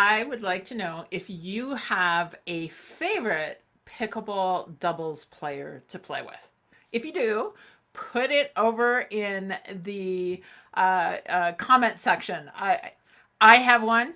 I would like to know if you have a favorite pickleball doubles player to play with. If you do, put it over in the comment section. I have one.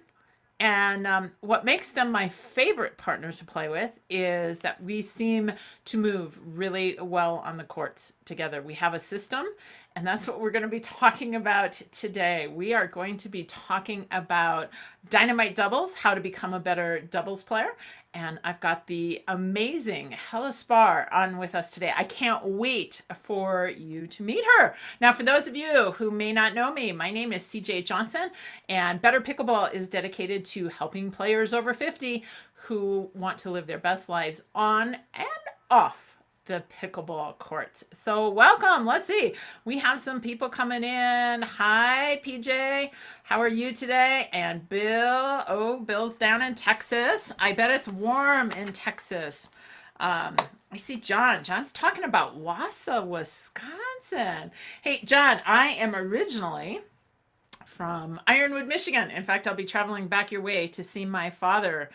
And what makes them my favorite partner to play with is that we seem to move really well on the courts together. We have a system, and that's what we're going to be talking about today. We are going to be talking about Dynamite doubles, how to become a better doubles player. And I've got the amazing Helle Sparre on with us today. I can't wait for you to meet her. Now, for those of you who may not know me, my name is CJ Johnson, and Better Pickleball is dedicated to helping players over 50 who want to live their best lives on and off the pickleball courts. So welcome. Let's see. We have some people coming in. Hi, PJ. How are you today? And Bill. Oh, Bill's down in Texas. I bet it's warm in Texas. I see John. John's talking about Wausau, Wisconsin. Hey, John, I am originally from Ironwood, Michigan. In fact, I'll be traveling back your way to see my father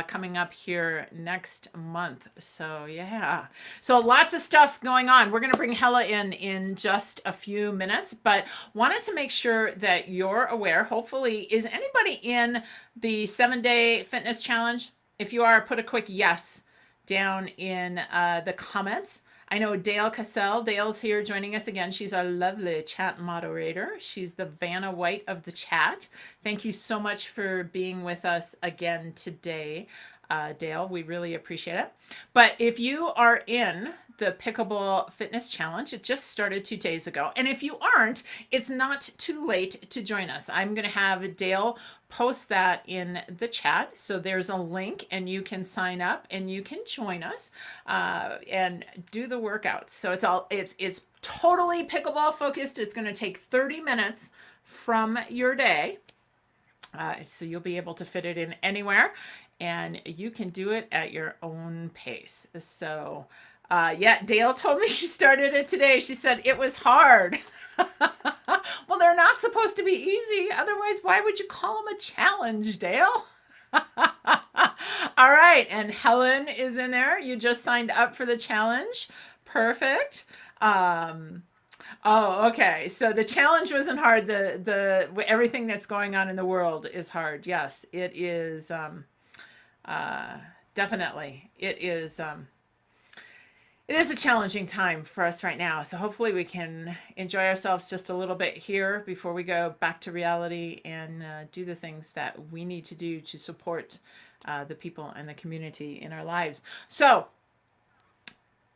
coming up here next month. So yeah, so lots of stuff going on. We're going to bring Helle in just a few minutes, but wanted to make sure that you're aware. Hopefully, is anybody in the 7-day fitness challenge? If you are, put a quick yes down in the comments. I know Dale Cassell. Dale's here joining us again. She's our lovely chat moderator. She's the Vanna White of the chat. Thank you so much for being with us again today, Dale. We really appreciate it. But if you are in the Pickleball Fitness Challenge, it just started 2 days ago. And if you aren't, it's not too late to join us. I'm going to have Dale post that in the chat. So there's a link and you can sign up and you can join us and do the workouts. So it's totally pickleball focused. It's going to take 30 minutes from your day. So you'll be able to fit it in anywhere and you can do it at your own pace. So yeah, Dale told me she started it today. She said it was hard. Well, they're not supposed to be easy. Otherwise, why would you call them a challenge, Dale? All right. And Helen is in there. You just signed up for the challenge. Perfect. Oh, okay. So the challenge wasn't hard. The everything that's going on in the world is hard. Yes, it is. Definitely. It is. It is a challenging time for us right now. So hopefully we can enjoy ourselves just a little bit here before we go back to reality and do the things that we need to do to support the people and the community in our lives. So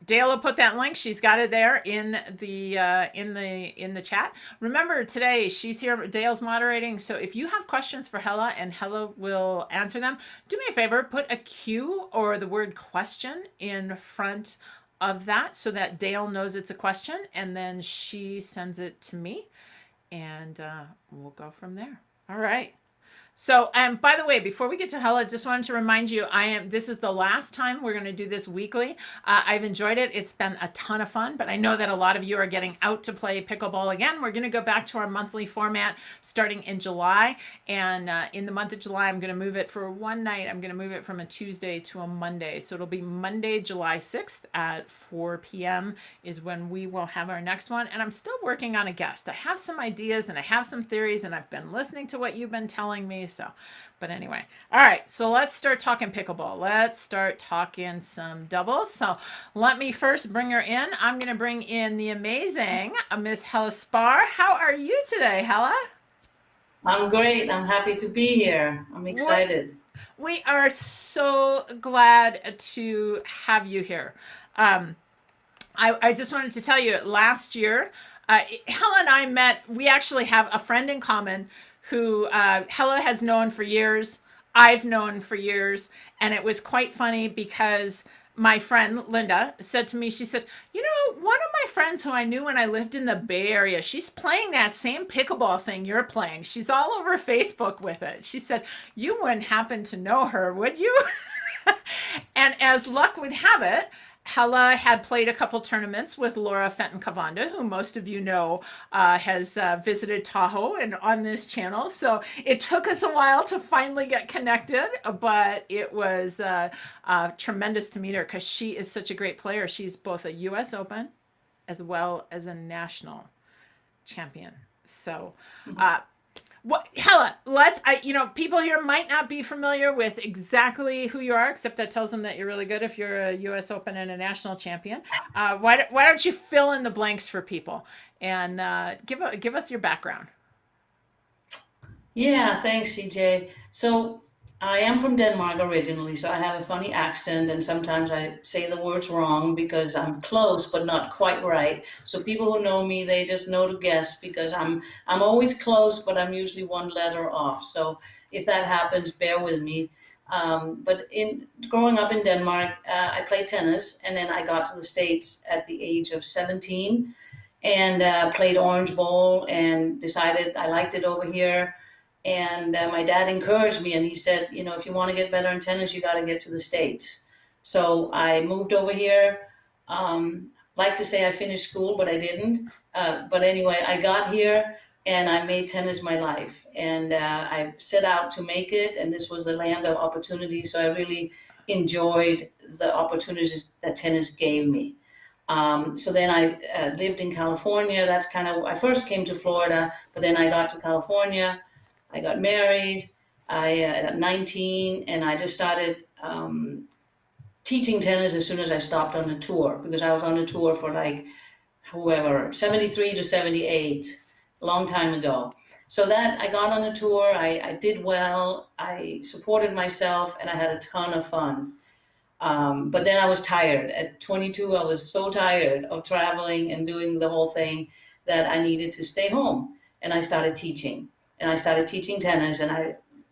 Dale will put that link. She's got it there in the chat. Remember today she's here. Dale's moderating. So if you have questions for Helle and Helle will answer them, do me a favor, put a Q or the word question in front of that so that Dale knows it's a question and then she sends it to me and we'll go from there. All right. So, by the way, before we get to Helle, I just wanted to remind you, this is the last time we're going to do this weekly. I've enjoyed it. It's been a ton of fun, but I know that a lot of you are getting out to play pickleball again. We're going to go back to our monthly format starting in July. And in the month of July, I'm going to move it for one night. I'm going to move it from a Tuesday to a Monday. So it'll be Monday, July 6th at 4 p.m. is when we will have our next one. And I'm still working on a guest. I have some ideas and I have some theories and I've been listening to what you've been telling me. So, but anyway, all right, so let's start talking pickleball. Let's start talking some doubles. So let me first bring her in. I'm going to bring in the amazing Miss Helle Sparre. How are you today, Helle? I'm great. I'm happy to be here. I'm excited. We are so glad to have you here. I just wanted to tell you, last year, Helle and I met. We actually have a friend in common who Helle has known for years, I've known for years, and it was quite funny because my friend Linda said to me, she said, you know, one of my friends who I knew when I lived in the Bay Area, she's playing that same pickleball thing you're playing. She's all over Facebook with it. She said, you wouldn't happen to know her, would you? And as luck would have it, Helle had played a couple tournaments with Laura Fenton Cavanda, who most of you know has visited Tahoe and on this channel. So it took us a while to finally get connected, but it was tremendous to meet her because she is such a great player. She's both a U.S. Open as well as a national champion. So what, Helle, people here might not be familiar with exactly who you are, except that tells them that you're really good if you're a U.S. Open and a national champion. Why don't you fill in the blanks for people and give us your background? Yeah, thanks, CJ. So I am from Denmark originally, so I have a funny accent, and sometimes I say the words wrong because I'm close but not quite right. So people who know me, they just know to guess because I'm always close, but I'm usually one letter off. So if that happens, bear with me. But in growing up in Denmark, I played tennis, and then I got to the States at the age of 17 and played orange ball and decided I liked it over here. And my dad encouraged me, and he said, you know, if you want to get better in tennis, you got to get to the States. So I moved over here. Like to say I finished school, but I didn't. But anyway, I got here and I made tennis my life. And I set out to make it, and this was the land of opportunity. So I really enjoyed the opportunities that tennis gave me. So then I lived in California. That's kind of, I first came to Florida, but then I got to California. I got married at 19, and I just started teaching tennis as soon as I stopped on the tour because I was on the tour for like whoever 73 to 78, a long time ago. So that I got on the tour, I did well, I supported myself, and I had a ton of fun. But then I was tired. At 22, I was so tired of traveling and doing the whole thing that I needed to stay home. And I started teaching. And I started teaching tennis. And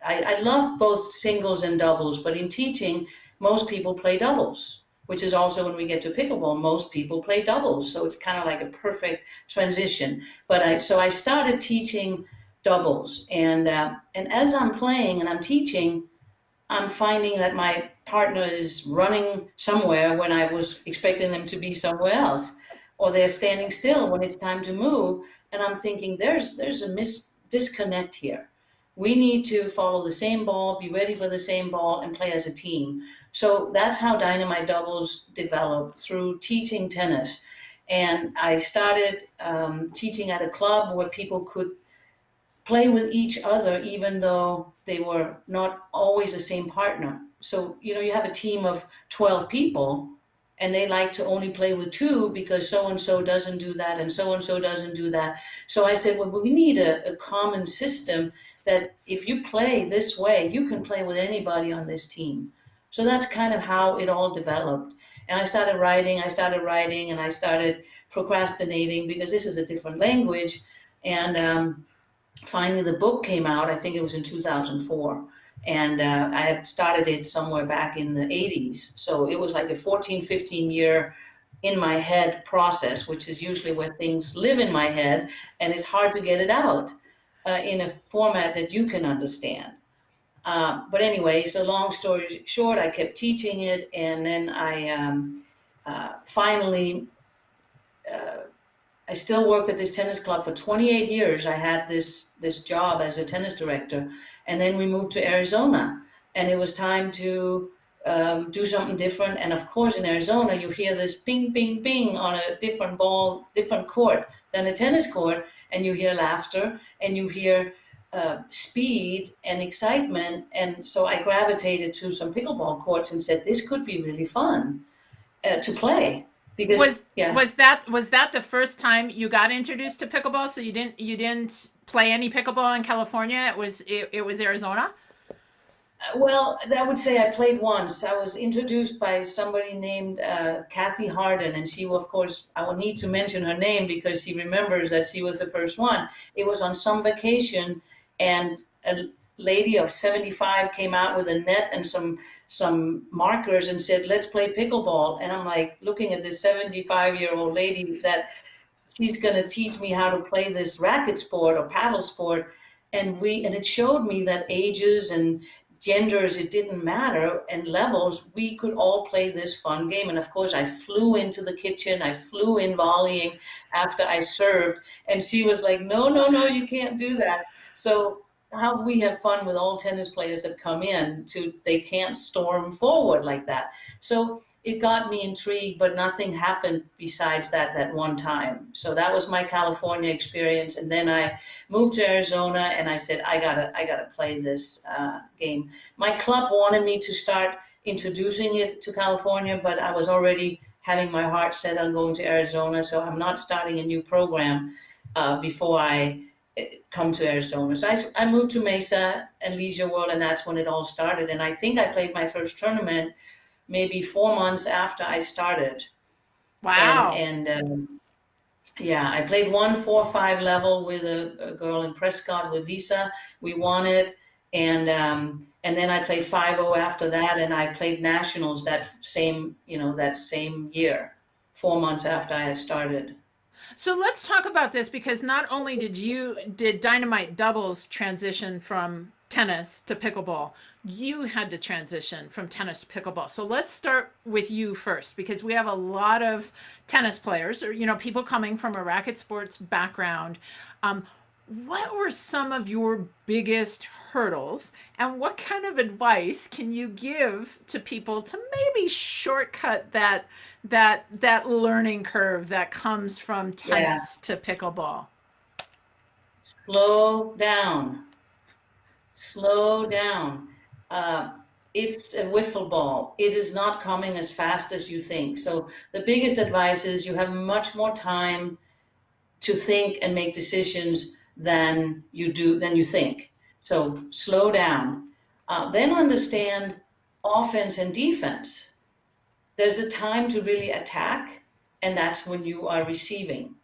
I love both singles and doubles. But in teaching, most people play doubles, which is also when we get to pickleball, most people play doubles. So it's kind of like a perfect transition. So I started teaching doubles. And as I'm playing and I'm teaching, I'm finding that my partner is running somewhere when I was expecting them to be somewhere else, or they're standing still when it's time to move. And I'm thinking there's a disconnect here. We need to follow the same ball, be ready for the same ball, and play as a team. So that's how Dynamite Doubles developed through teaching tennis. And I started teaching at a club where people could play with each other, even though they were not always the same partner. So, you know, you have a team of 12 people and they like to only play with two because so and so doesn't do that and so doesn't do that. So I said, well, we need a common system that if you play this way, you can play with anybody on this team. So that's kind of how it all developed. And I started writing, and I started procrastinating because this is a different language. And finally the book came out. I think it was in 2004, and I had started it somewhere back in the 80s, so it was like a 14-15 year in my head process, which is usually where things live in my head and it's hard to get it out in a format that you can understand. But anyway, so long story short, I kept teaching it, and then I still worked at this tennis club for 28 years. I had this job as a tennis director, and then we moved to Arizona, and it was time to do something different. And of course, in Arizona, you hear this ping, ping, ping on a different ball, different court than a tennis court, and you hear laughter, and you hear speed and excitement. And so I gravitated to some pickleball courts and said, this could be really fun to play. Because Was yeah. was that the first time you got introduced to pickleball? So you didn't play any pickleball in California. It was Arizona. Well, I would say I played once. I was introduced by somebody named Kathy Harden, and she, of course, I will need to mention her name because she remembers that she was the first one. It was on some vacation, and a lady of 75 came out with a net and some markers and said, "Let's play pickleball." And I'm like looking at this 75-year-old lady that she's going to teach me how to play this racket sport or paddle sport. And it showed me that ages and genders, it didn't matter, and levels, we could all play this fun game. And of course, I flew into the kitchen, I flew in volleying after I served, and she was like, no, no, no, you can't do that. So how we have fun with all tennis players that come in to, they can't storm forward like that. So it got me intrigued, but nothing happened besides that one time. So that was my California experience. And then I moved to Arizona, and I said, I gotta play this game. My club wanted me to start introducing it to California, but I was already having my heart set on going to Arizona, so I'm not starting a new program before I come to Arizona. So I moved to Mesa and Leisure World, and that's when it all started. And I think I played my first tournament maybe 4 months after I started. And Wow. and yeah, I played one 4-5 level with a girl in Prescott with Lisa. We won it, and then I played 5-0 after that, and I played nationals that same year, 4 months after I had started. So let's talk about this, because not only did Dynamite doubles transition from tennis to pickleball, you had to transition from tennis to pickleball. So let's start with you first, because we have a lot of tennis players, or people coming from a racket sports background. Um, what were some of your biggest hurdles, and what kind of advice can you give to people to maybe shortcut that learning curve that comes from Yeah, tennis to pickleball? slow down, slow down. Uh, it's a wiffle ball. It is not coming as fast as you think. So the biggest advice is you have much more time to think and make decisions than you think. So slow down. Then understand offense and defense. There's a time to really attack, and that's when you are receiving.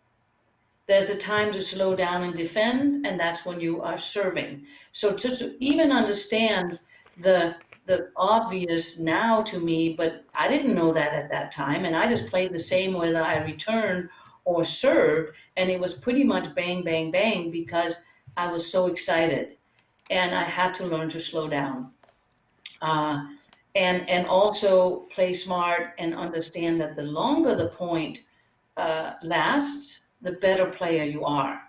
There's a time to slow down and defend, and that's when you are serving. So to even understand the the obvious now to me, but I didn't know that at that time, and I just played the same whether I returned or served, and it was pretty much bang, bang, bang because I was so excited, and I had to learn to slow down. Uh, and also play smart and understand that the longer the point lasts, the better player you are.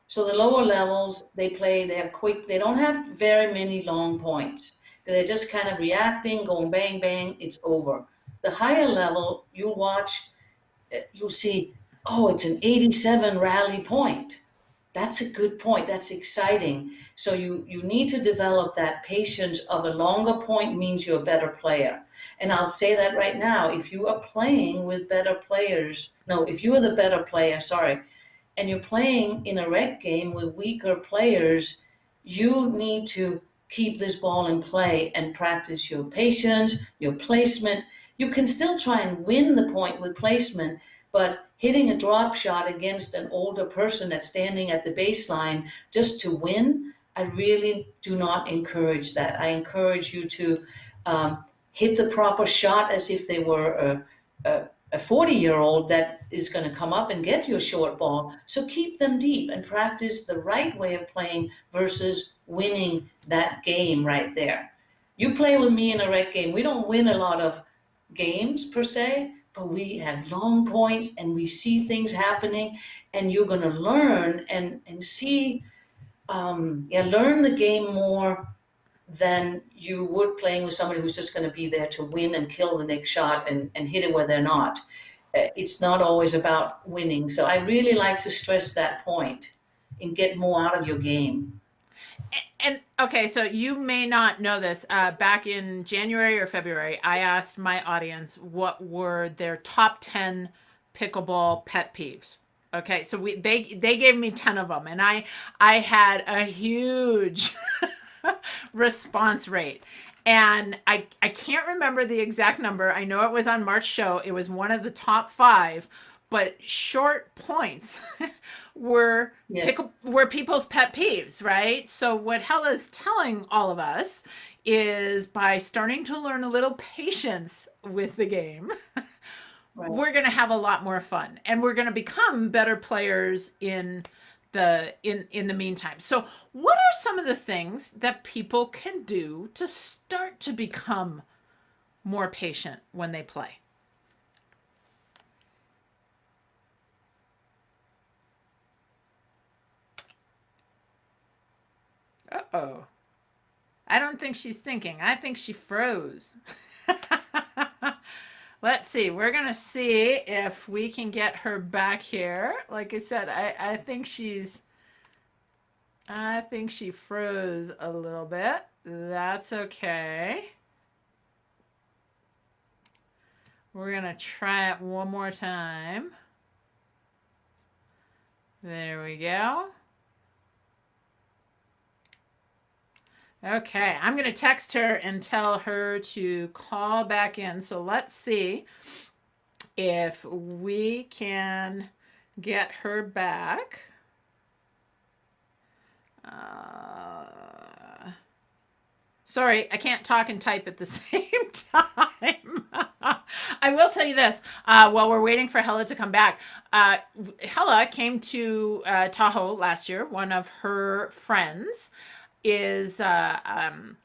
So the lower levels, they have quick, they don't have very many long points. They're just kind of reacting, going bang, bang, it's over. The higher level, you watch, you'll see, oh, it's an 87 rally point. That's a good point. That's exciting. So you need to develop that patience of a longer point means you're a better player. And I'll say that right now. If you are playing with better players, no, if you are the better player, sorry, and you're playing in a rec game with weaker players, you need to keep this ball in play and practice your patience, your placement. You can still try and win the point with placement, but hitting a drop shot against an older person that's standing at the baseline just to win, I really do not encourage that. I encourage you to hit the proper shot as if they were a 40-year-old that is going to come up and get your short ball. So keep them deep and practice the right way of playing versus winning that game right there. You play with me in a rec game. We don't win a lot of games per se, but we have long points and we see things happening, and you're going to learn and see, learn the game more than you would playing with somebody who's just going to be there to win and kill the next shot and hit it where they're not. It's not always about winning. So I really like to stress that point and get more out of your game. And okay, so you may not know this. Back in January or February, I asked my audience what were their top 10 pickleball pet peeves. Okay, so they gave me 10 of them, and I had a huge response rate. And I can't remember the exact number. I know it was on March show. It was one of the top five, but short points were Yes. were people's pet peeves, right? So what Hella's telling all of us is, by starting to learn a little patience with the game, Right. we're going to have a lot more fun, and we're going to become better players in in the meantime. So what are some of the things that people can do to start to become more patient when they play? Uh-oh. I don't think she's thinking. I think she froze. Let's see. We're going to see if we can get her back here. Like I said, I think she froze a little bit. That's okay. We're going to try it one more time. There we go. Okay, I'm going to text her and tell her to call back in. So let's see if we can get her back. Sorry, I can't talk and type at the same time. I will tell you this, while we're waiting for Helle to come back. Helle came to Tahoe last year. One of her friends is lives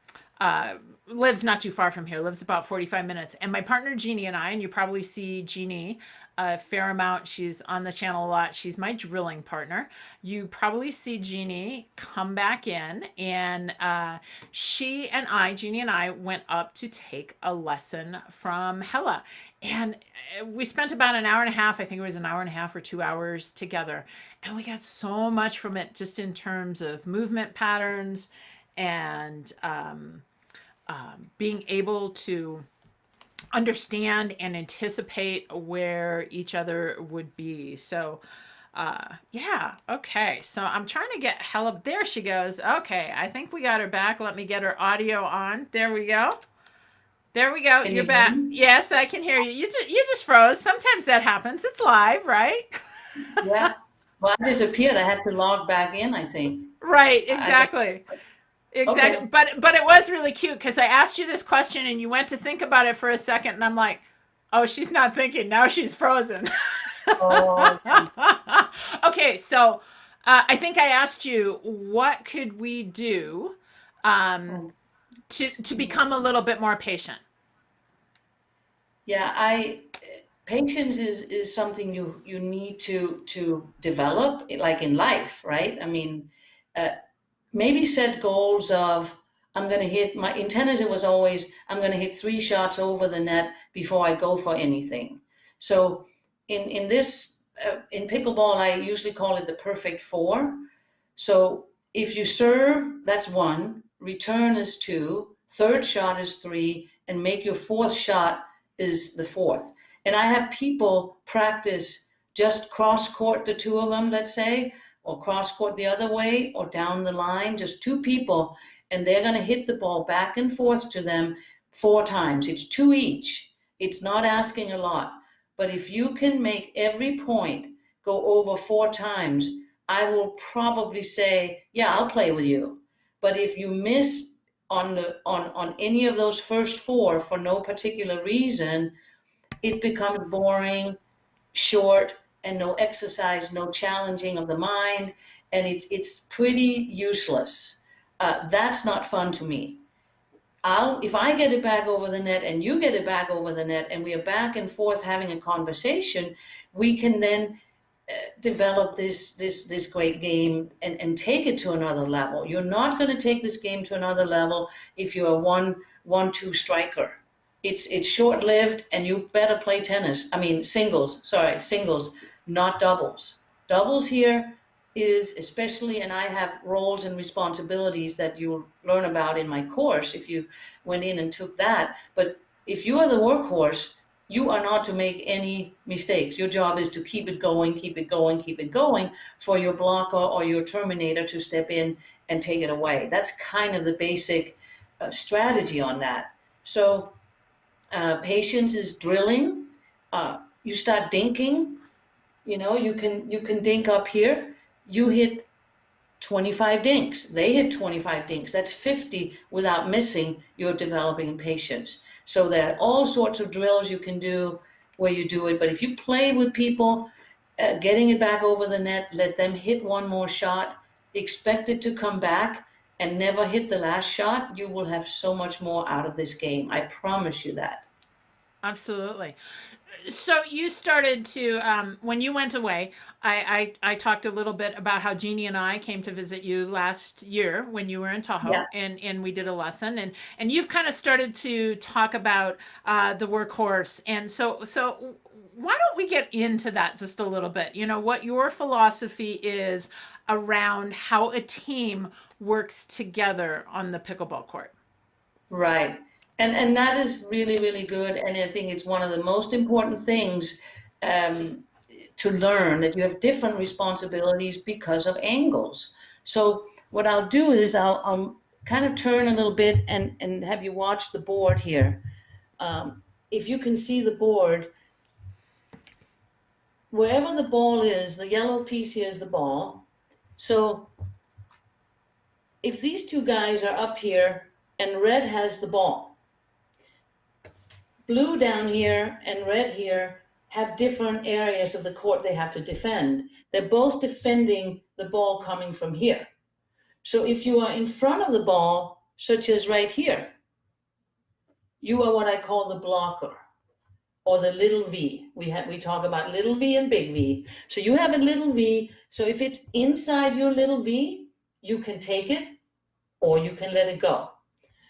not too far from here, lives about 45 minutes. And my partner Jeannie and I, and you probably see Jeannie a fair amount. She's on the channel a lot. She's my drilling partner. You probably see Jeannie come back in, and Jeannie and I went up to take a lesson from Helle. And we spent about an hour and a half. I think it was an hour and a half or 2 hours together. And we got so much from it, just in terms of movement patterns and being able to understand and anticipate where each other would be. So yeah, okay. So I'm trying to get Helle. There she goes. Okay, I think we got her back. Let me get her audio on. There we go. There we go. You're back. Yes, I can hear you. You just froze. Sometimes that happens. It's live, right? Yeah. Well, I disappeared. I had to log back in, I think. Right, exactly. Exactly. Okay. But it was really cute because I asked you this question and you went to think about it for a second, and I'm like, oh, she's not thinking. Now she's frozen. Oh, okay. Okay, so I think I asked you, what could we do to become a little bit more patient? Yeah, patience is something you need to develop, like in life, right? I mean, uh, maybe set goals of I'm going to hit my in tennis. It was always I'm going to hit 3 shots over the net before I go for anything. So in this in pickleball, I usually call it the perfect four. So if you serve, that's one. Return is two. Third shot is three, and make your fourth shot is the fourth. And I have people practice just cross court the two of them, let's say, or cross court the other way, or down the line, just two people, and they're going to hit the ball back and forth to them 4 times. It's two each. It's not asking a lot. But if you can make every point go over 4 times, I will probably say, yeah, I'll play with you. But if you miss on any of those first four for no particular reason, it becomes boring, short, and no exercise, no challenging of the mind, and it's pretty useless. That's not fun to me. If I get it back over the net and you get it back over the net, and we are back and forth having a conversation, we can then develop this great game and take it to another level. You're not going to take this game to another level if you're a 1-1-2 striker. It's short-lived, and you better play tennis. I mean, singles, not doubles. Doubles here is especially, and I have roles and responsibilities that you'll learn about in my course if you went in and took that. But if you are the workhorse, you are not to make any mistakes. Your job is to keep it going, keep it going, keep it going for your blocker or your terminator to step in and take it away. That's kind of the basic strategy on that. So patience is drilling. You start dinking. You can dink up here. You hit 25 dinks. They hit 25 dinks. That's 50 without missing. You're developing patience. So there are all sorts of drills you can do where you do it. But if you play with people, getting it back over the net, let them hit one more shot, expect it to come back, and never hit the last shot, you will have so much more out of this game. I promise you that. Absolutely. So you started to when you went away. I talked a little bit about how Jeannie and I came to visit you last year when you were in Yeah. Tahoe, and we did a lesson, and you've kind of started to talk about the workhorse, and so why don't we get into that just a little bit? You know what your philosophy is around how a team works together on the pickleball court. Right. And that is really, really good. And I think it's one of the most important things um, to learn that you have different responsibilities because of angles. So what I'll do is I'll kind of turn a little bit and have you watch the board here. If you can see the board, wherever the ball is, the yellow piece here is the ball. So if these two guys are up here and red has the ball, blue down here and red here have different areas of the court they have to defend. They're both defending the ball coming from here. So if you are in front of the ball, such as right here, you are what I call the blocker or the little v. We talk about little v and big V. So you have a little v. So if it's inside your little v, you can take it or you can let it go.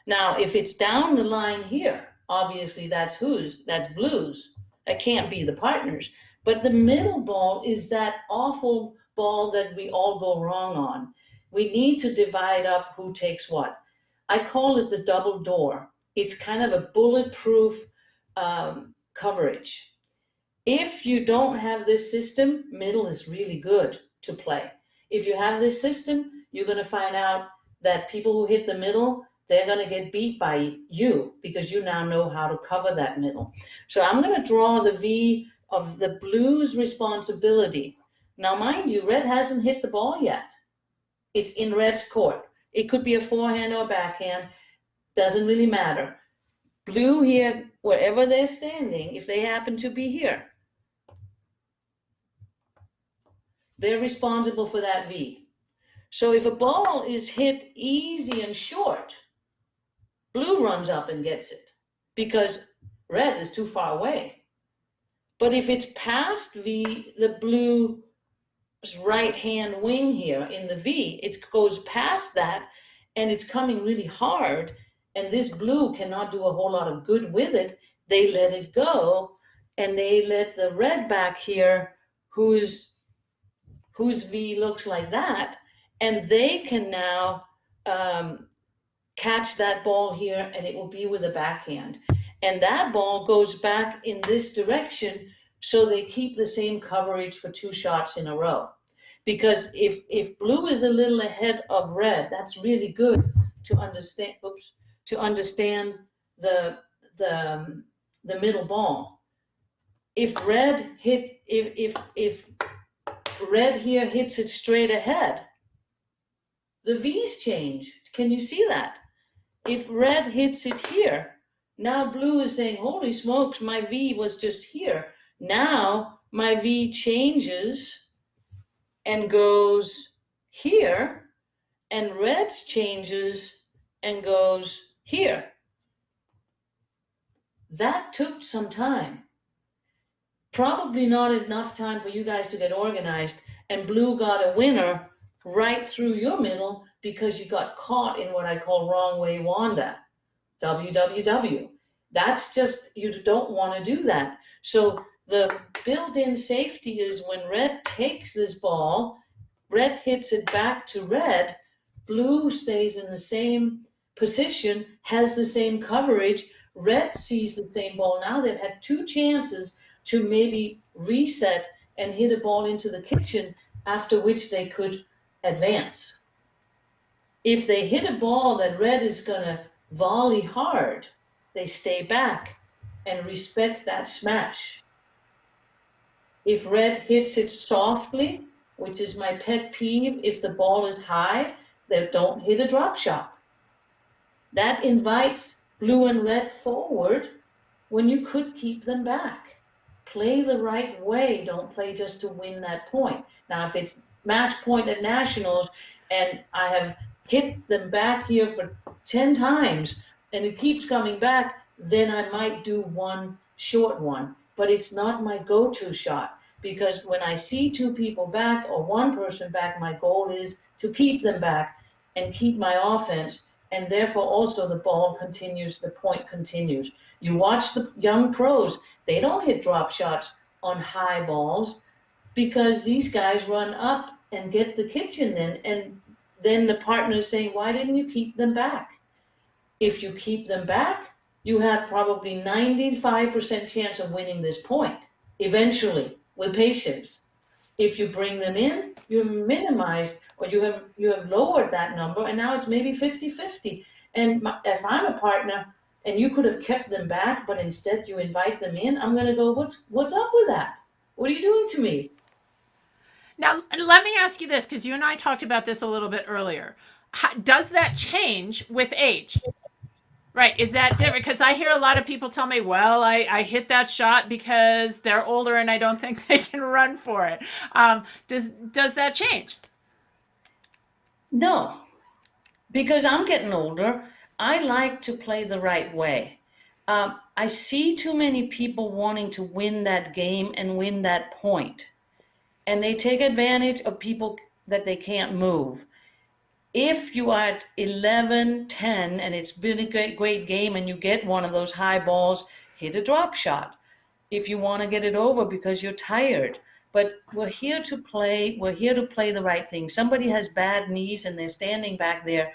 Now, if it's down the line here, obviously that's whose? That's blues. That can't be the partners. But the middle ball is that awful ball that we all go wrong on. We need to divide up who takes what. I call it the double door. It's kind of a bulletproof coverage. If you don't have this system, middle is really good to play. If you have this system, you're going to find out that people who hit the middle, they're going to get beat by you because you now know how to cover that middle. So I'm going to draw the V of the blues responsibility. Now, mind you, red hasn't hit the ball yet. It's in red's court. It could be a forehand or a backhand. Doesn't really matter. Blue here, wherever they're standing, if they happen to be here, they're responsible for that V. So if a ball is hit easy and short, blue runs up and gets it because red is too far away. But if it's past V, the blue's right hand wing here in the V, it goes past that and it's coming really hard. And this blue cannot do a whole lot of good with it. They let it go and they let the red back here, whose V looks like that, and they can now catch that ball here and it will be with a backhand. And that ball goes back in this direction so they keep the same coverage for two shots in a row. Because if blue is a little ahead of red, that's really good to understand. To understand the middle ball. If red here hits it straight ahead, the V's change. Can you see that? If red hits it here, now blue is saying, holy smokes, my V was just here. Now my V changes and goes here, and red's changes and goes here. That took some time. Probably not enough time for you guys to get organized, and blue got a winner right through your middle because you got caught in what I call wrong way Wanda, WWW. That's just, you don't want to do that. So the built-in safety is when red takes this ball, red hits it back to red, blue stays in the same position, has the same coverage, red sees the same ball. Now they've had two chances to maybe reset and hit a ball into the kitchen, after which they could advance. If they hit a ball that red is going to volley hard, they stay back and respect that smash. If red hits it softly, which is my pet peeve, if the ball is high, they don't hit a drop shot. That invites blue and red forward when you could keep them back. play the right way. Don't play just to win that point. Now, if it's match point at nationals and I have hit them back here for 10 times and it keeps coming back, then I might do one short one. But it's not my go-to shot, because when I see two people back or one person back, my goal is to keep them back and keep my offense. And therefore, also the ball continues, the point continues. You watch the young pros, they don't hit drop shots on high balls because these guys run up and get the kitchen then. And then the partner is saying, why didn't you keep them back? If you keep them back, you have probably 95% chance of winning this point eventually with patience. If you bring them in, you have minimized, or you have lowered that number, and now it's maybe 50-50. And if I'm a partner and you could have kept them back, but instead you invite them in, I'm going to go, what's up with that? What are you doing to me? Now, let me ask you this, because you and I talked about this a little bit earlier. Does that change with age? Right. Is that different? Because I hear a lot of people tell me, well, I hit that shot because they're older and I don't think they can run for it. Does that change? No, because I'm getting older. I like to play the right way. I see too many people wanting to win that game and win that point, and they take advantage of people that they can't move. If you are at 11, 10, and it's been a great game and you get one of those high balls, hit a drop shot. If you want to get it over because you're tired. But we're here to play. We're here to play the right thing. Somebody has bad knees and they're standing back there.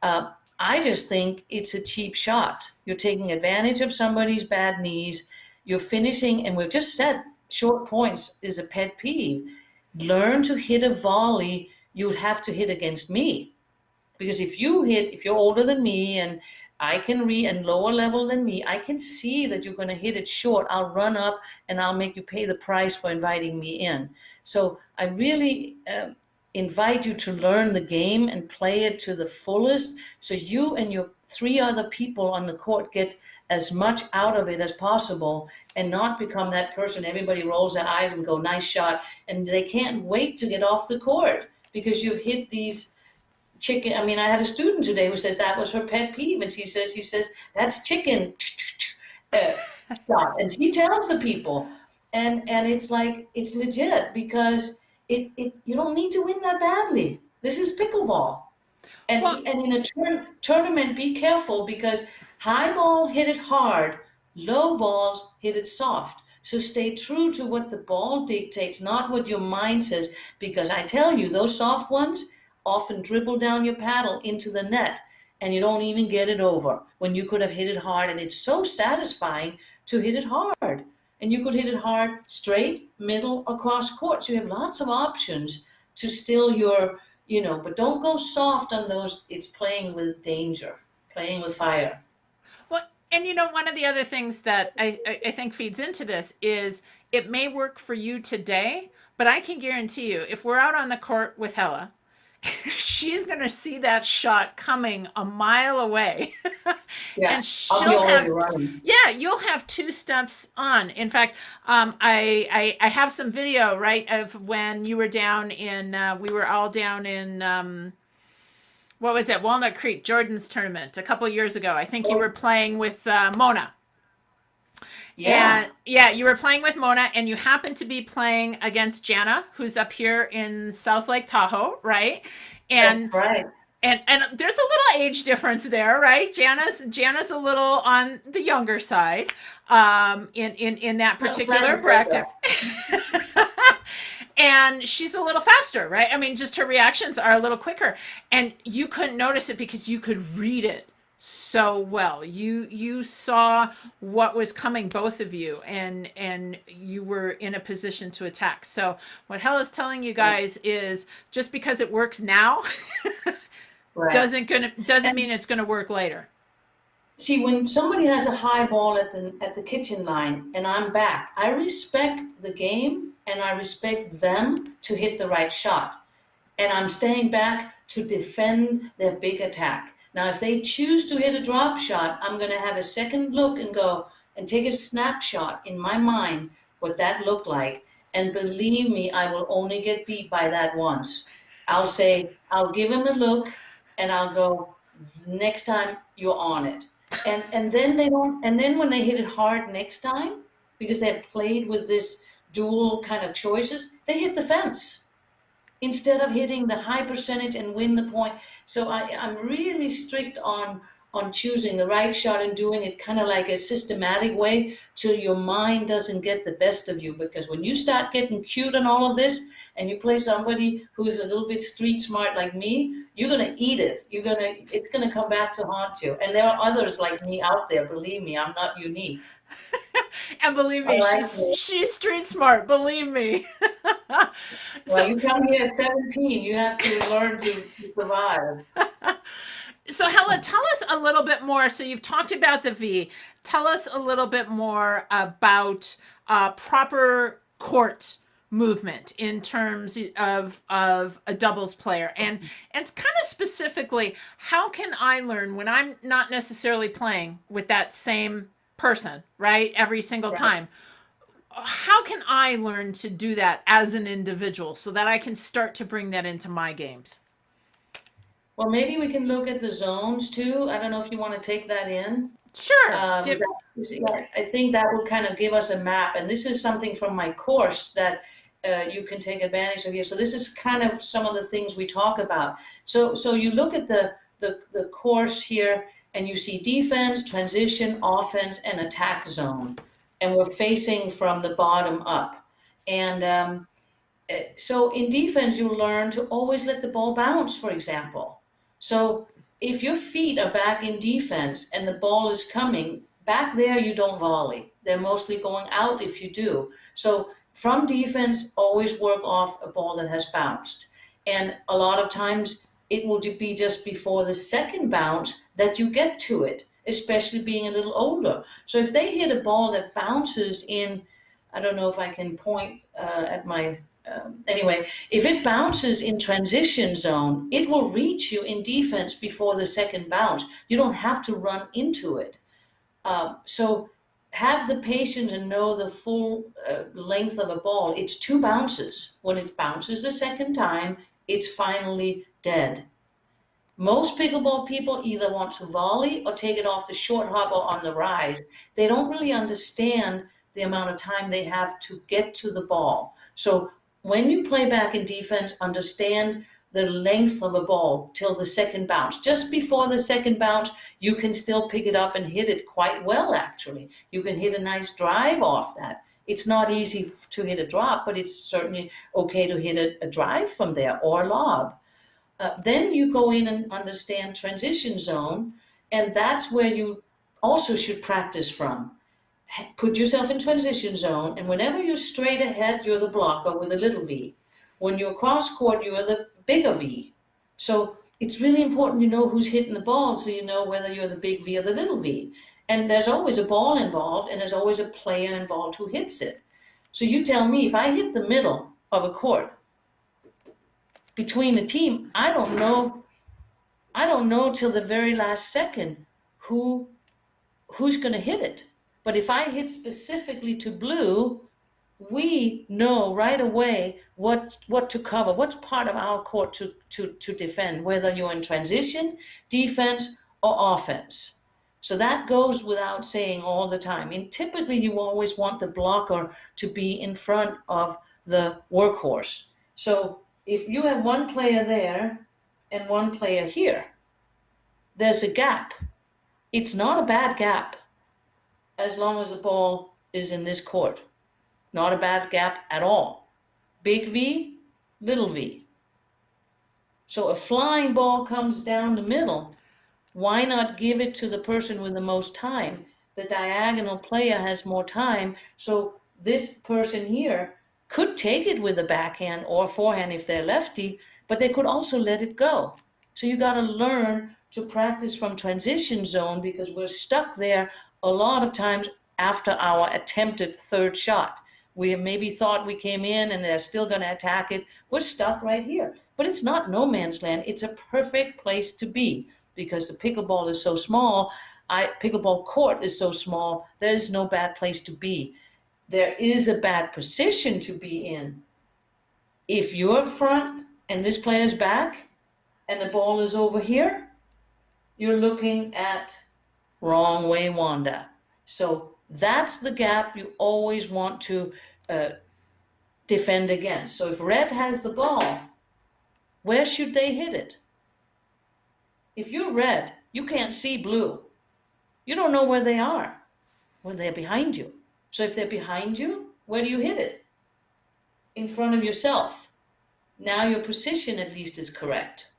I just think it's a cheap shot. You're taking advantage of somebody's bad knees. You're finishing, and we've just said short points is a pet peeve. Learn to hit a volley you'd have to hit against me. Because if you're older than me and I can read and lower level than me, I can see that you're going to hit it short. I'll run up and I'll make you pay the price for inviting me in. So I really invite you to learn the game and play it to the fullest, so you and your three other people on the court get as much out of it as possible, and not become that person everybody rolls their eyes and go, nice shot, and they can't wait to get off the court because you've hit these chicken. I mean, I had a student today who says that was her pet peeve, and he says that's chicken shot, and she tells the people, and it's like, it's legit, because it you don't need to win that badly. This is pickleball, and Well, and in a tournament, be careful, because high ball hit it hard, low balls hit it soft. So stay true to what the ball dictates, not what your mind says, because I tell you, those soft ones often dribble down your paddle into the net and you don't even get it over when you could have hit it hard. And it's so satisfying to hit it hard. And you could hit it hard, straight, middle, across court. So you have lots of options to still but don't go soft on those. It's playing with danger, playing with fire. well, and one of the other things that I think feeds into this is it may work for you today, but I can guarantee you, if we're out on the court with Helle, she's going to see that shot coming a mile away. Yeah, And I'll be she'll already have, running. yeah, you'll have two steps on. In fact, I have some video, right, of when you were down in, we were all down in, what was it, Walnut Creek, Jordan's tournament a couple years ago. I think you were playing with Mona. Yeah, And yeah, you were playing with Mona, and you happened to be playing against Jana, who's up here in South Lake Tahoe, right? that's And right. and there's a little age difference there, right? Jana's a little on the younger side, in that Well, glad particular you said bracket. that. And she's a little faster, right? I mean, just her reactions are a little quicker, and you couldn't notice it because you could read it so well. You saw what was coming, both of you, and you were in a position to attack. So what Hell is telling you guys is, just because it works now Right. doesn't And mean it's gonna work later. see, when somebody has a high ball at the kitchen line and I'm back, I respect the game and I respect them to hit the right shot. And I'm staying back to defend their big attack. Now, if they choose to hit a drop shot, I'm going to have a second look and go and take a snapshot in my mind. what that looked like. And believe me, I will only get beat by that once. I'll say, I'll give him a look and I'll go, next time you're on it. And then they don't, and then when they hit it hard next time, because they've played with this dual kind of choices, they hit the fence instead of hitting the high percentage and win the point. So I'm really strict on choosing the right shot and doing it kind of like a systematic way till your mind doesn't get the best of you. Because when you start getting cute and all of this, and you play somebody who's a little bit street smart like me, you're gonna eat it. It's gonna come back to haunt you. And there are others like me out there. Believe me, I'm not unique. And believe All me, right. she's street smart. Believe me. Well, So you come here at 17, you have to learn to survive. so Helle, tell us a little bit more. So you've talked about the V. Tell us a little bit more about proper court movement in terms of a doubles player, and kind of specifically, how can I learn when I'm not necessarily playing with that same person, right, every single Right. time? How can I learn to do that as an individual so that I can start to bring that into my games? Well, maybe we can look at the zones too. I don't know if you want to take that in. Sure. Give, Yeah, I think that will kind of give us a map. And this is something from my course that you can take advantage of here. So this is kind of some of the things we talk about. So you look at the course here and you see defense, transition, offense, and attack zone. And we're facing from the bottom up. And so in defense, you learn to always let the ball bounce, for example. So if your feet are back in defense and the ball is coming, back there you don't volley. They're mostly going out if you do. So from defense, always work off a ball that has bounced. And a lot of times it will be just before the second bounce that you get to it, especially being a little older. So if they hit a ball that bounces in, I don't know if I can point at my anyway, if it bounces in transition zone, it will reach you in defense before the second bounce. You don't have to run into it. So have the patience and know the full length of a ball. It's two bounces. When it bounces the second time, it's finally dead. Most pickleball people either want to volley or take it off the short hop or on the rise. They don't really understand the amount of time they have to get to the ball. So when you play back in defense, understand the length of a ball till the second bounce. Just before the second bounce, you can still pick it up and hit it quite well, actually. You can hit a nice drive off that. It's not easy to hit a drop, but it's certainly okay to hit a drive from there or a lob. Then you go in and understand transition zone, and that's where you also should practice from. Put yourself in transition zone, and whenever you're straight ahead, you're the blocker with a little V. When you're cross court, you're the bigger V. So it's really important you know who's hitting the ball so you know whether you're the big V or the little V. And there's always a ball involved, and there's always a player involved who hits it. So you tell me, if I hit the middle of a court between the team, I don't know till the very last second who's going to hit it. But if I hit specifically to blue, we know right away what to cover, what's part of our court to defend, whether you're in transition, defense, or offense. So that goes without saying all the time. And typically you always want the blocker to be in front of the workhorse. So if you have one player there and one player here, there's a gap. It's not a bad gap as long as the ball is in this court. Not a bad gap at all. Big V, little v. So a flying ball comes down the middle. Why not give it to the person with the most time? The diagonal player has more time, so this person here could take it with a backhand or forehand if they're lefty, but they could also let it go. So you got to learn to practice from transition zone, because we're stuck there a lot of times after our attempted third shot. We maybe thought we came in and they're still going to attack it. We're stuck right here. But it's not no man's land. It's a perfect place to be, because the pickleball is so small. Pickleball court is so small. There's no bad place to be. there is a bad position to be in. If you're front and this player's back and the ball is over here, you're looking at wrong way, Wanda. So that's the gap you always want to defend against. So if red has the ball, where should they hit it? If you're red, you can't see blue. You don't know where they are when they're behind you. So if they're behind you, where do you hit it? In front of yourself. Now your position at least is correct.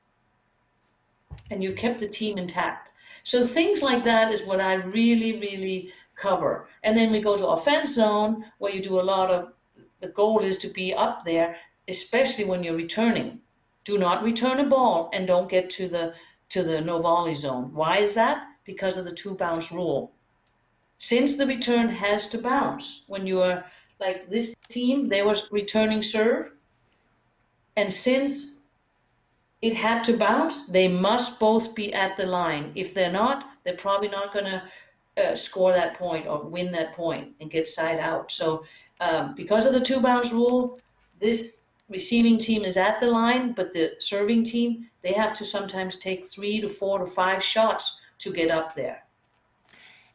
And you've kept the team intact. So things like that is what I really, really cover. And then we go to offense zone, where you do a lot of, the goal is to be up there, especially when you're returning. Do not return a ball and don't get to the no volley zone. Why is that? Because of the 2 bounce rule. Since the return has to bounce, when you are like this team, they were returning serve, and since it had to bounce, they must both be at the line. If they're not, they're probably not going to score that point or win that point and get side out. So because of the 2 bounce rule, this receiving team is at the line, but the serving team, they have to sometimes take 3 to 4 to 5 shots to get up there.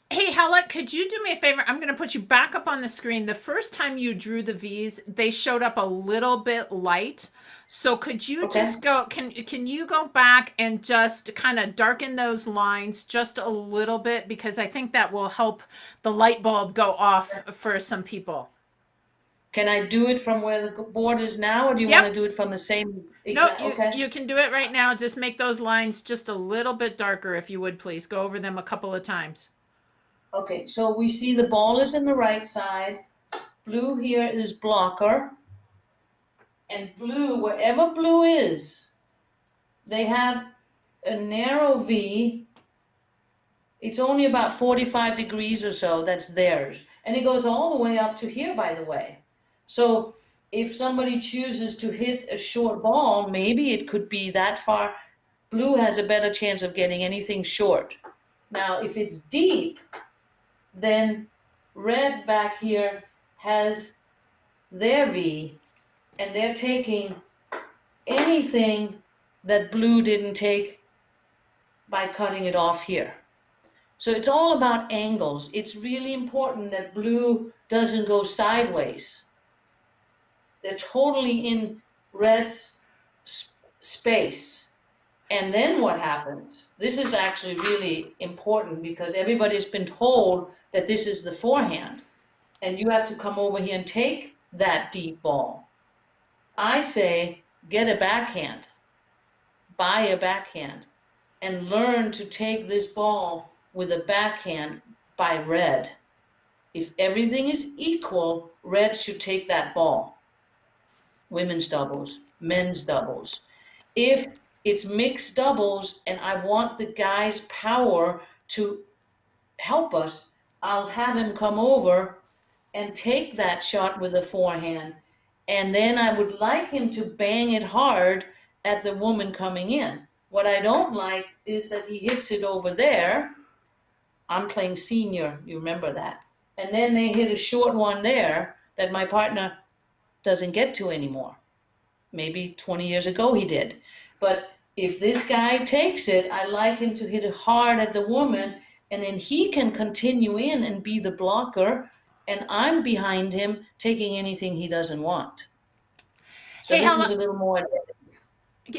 Hey, Helle, could you do me a favor? I'm going to put you back up on the screen. The first time you drew the V's, they showed up a little bit light. So could you just go, can you go back and just kind of darken those lines just a little bit? Because I think that will help the light bulb go off for some people. Can I do it from where the board is now, or do you Yep. want to do it from the same? No, Okay. you can do it right now. Just make those lines just a little bit darker, if you would, please. Go over them a couple of times. Okay, so we see the ball is in the right side. Blue here is blocker. And blue, wherever blue is, they have a narrow V. It's only about 45 degrees or so, that's theirs. And it goes all the way up to here, by the way. So if somebody chooses to hit a short ball, maybe it could be that far. Blue has a better chance of getting anything short. Now, if it's deep, then red back here has their V, and they're taking anything that blue didn't take by cutting it off here. So it's all about angles. It's really important that blue doesn't go sideways. They're totally in red's space. And then what happens? This is actually really important because everybody's been told that this is the forehand. And you have to come over here and take that deep ball. I say, get a backhand. Buy a backhand. And learn to take this ball with a backhand by red. If everything is equal, red should take that ball. Women's doubles, men's doubles. If it's mixed doubles and I want the guy's power to help us, I'll have him come over and take that shot with a forehand. And then I would like him to bang it hard at the woman coming in. What I don't like is that he hits it over there. I'm playing senior, you remember that. And then they hit a short one there that my partner doesn't get to anymore. Maybe 20 years ago he did. But if this guy takes it, I like him to hit it hard at the woman, and then he can continue in and be the blocker, and I'm behind him taking anything he doesn't want. So Hey, this Helle, was a little more.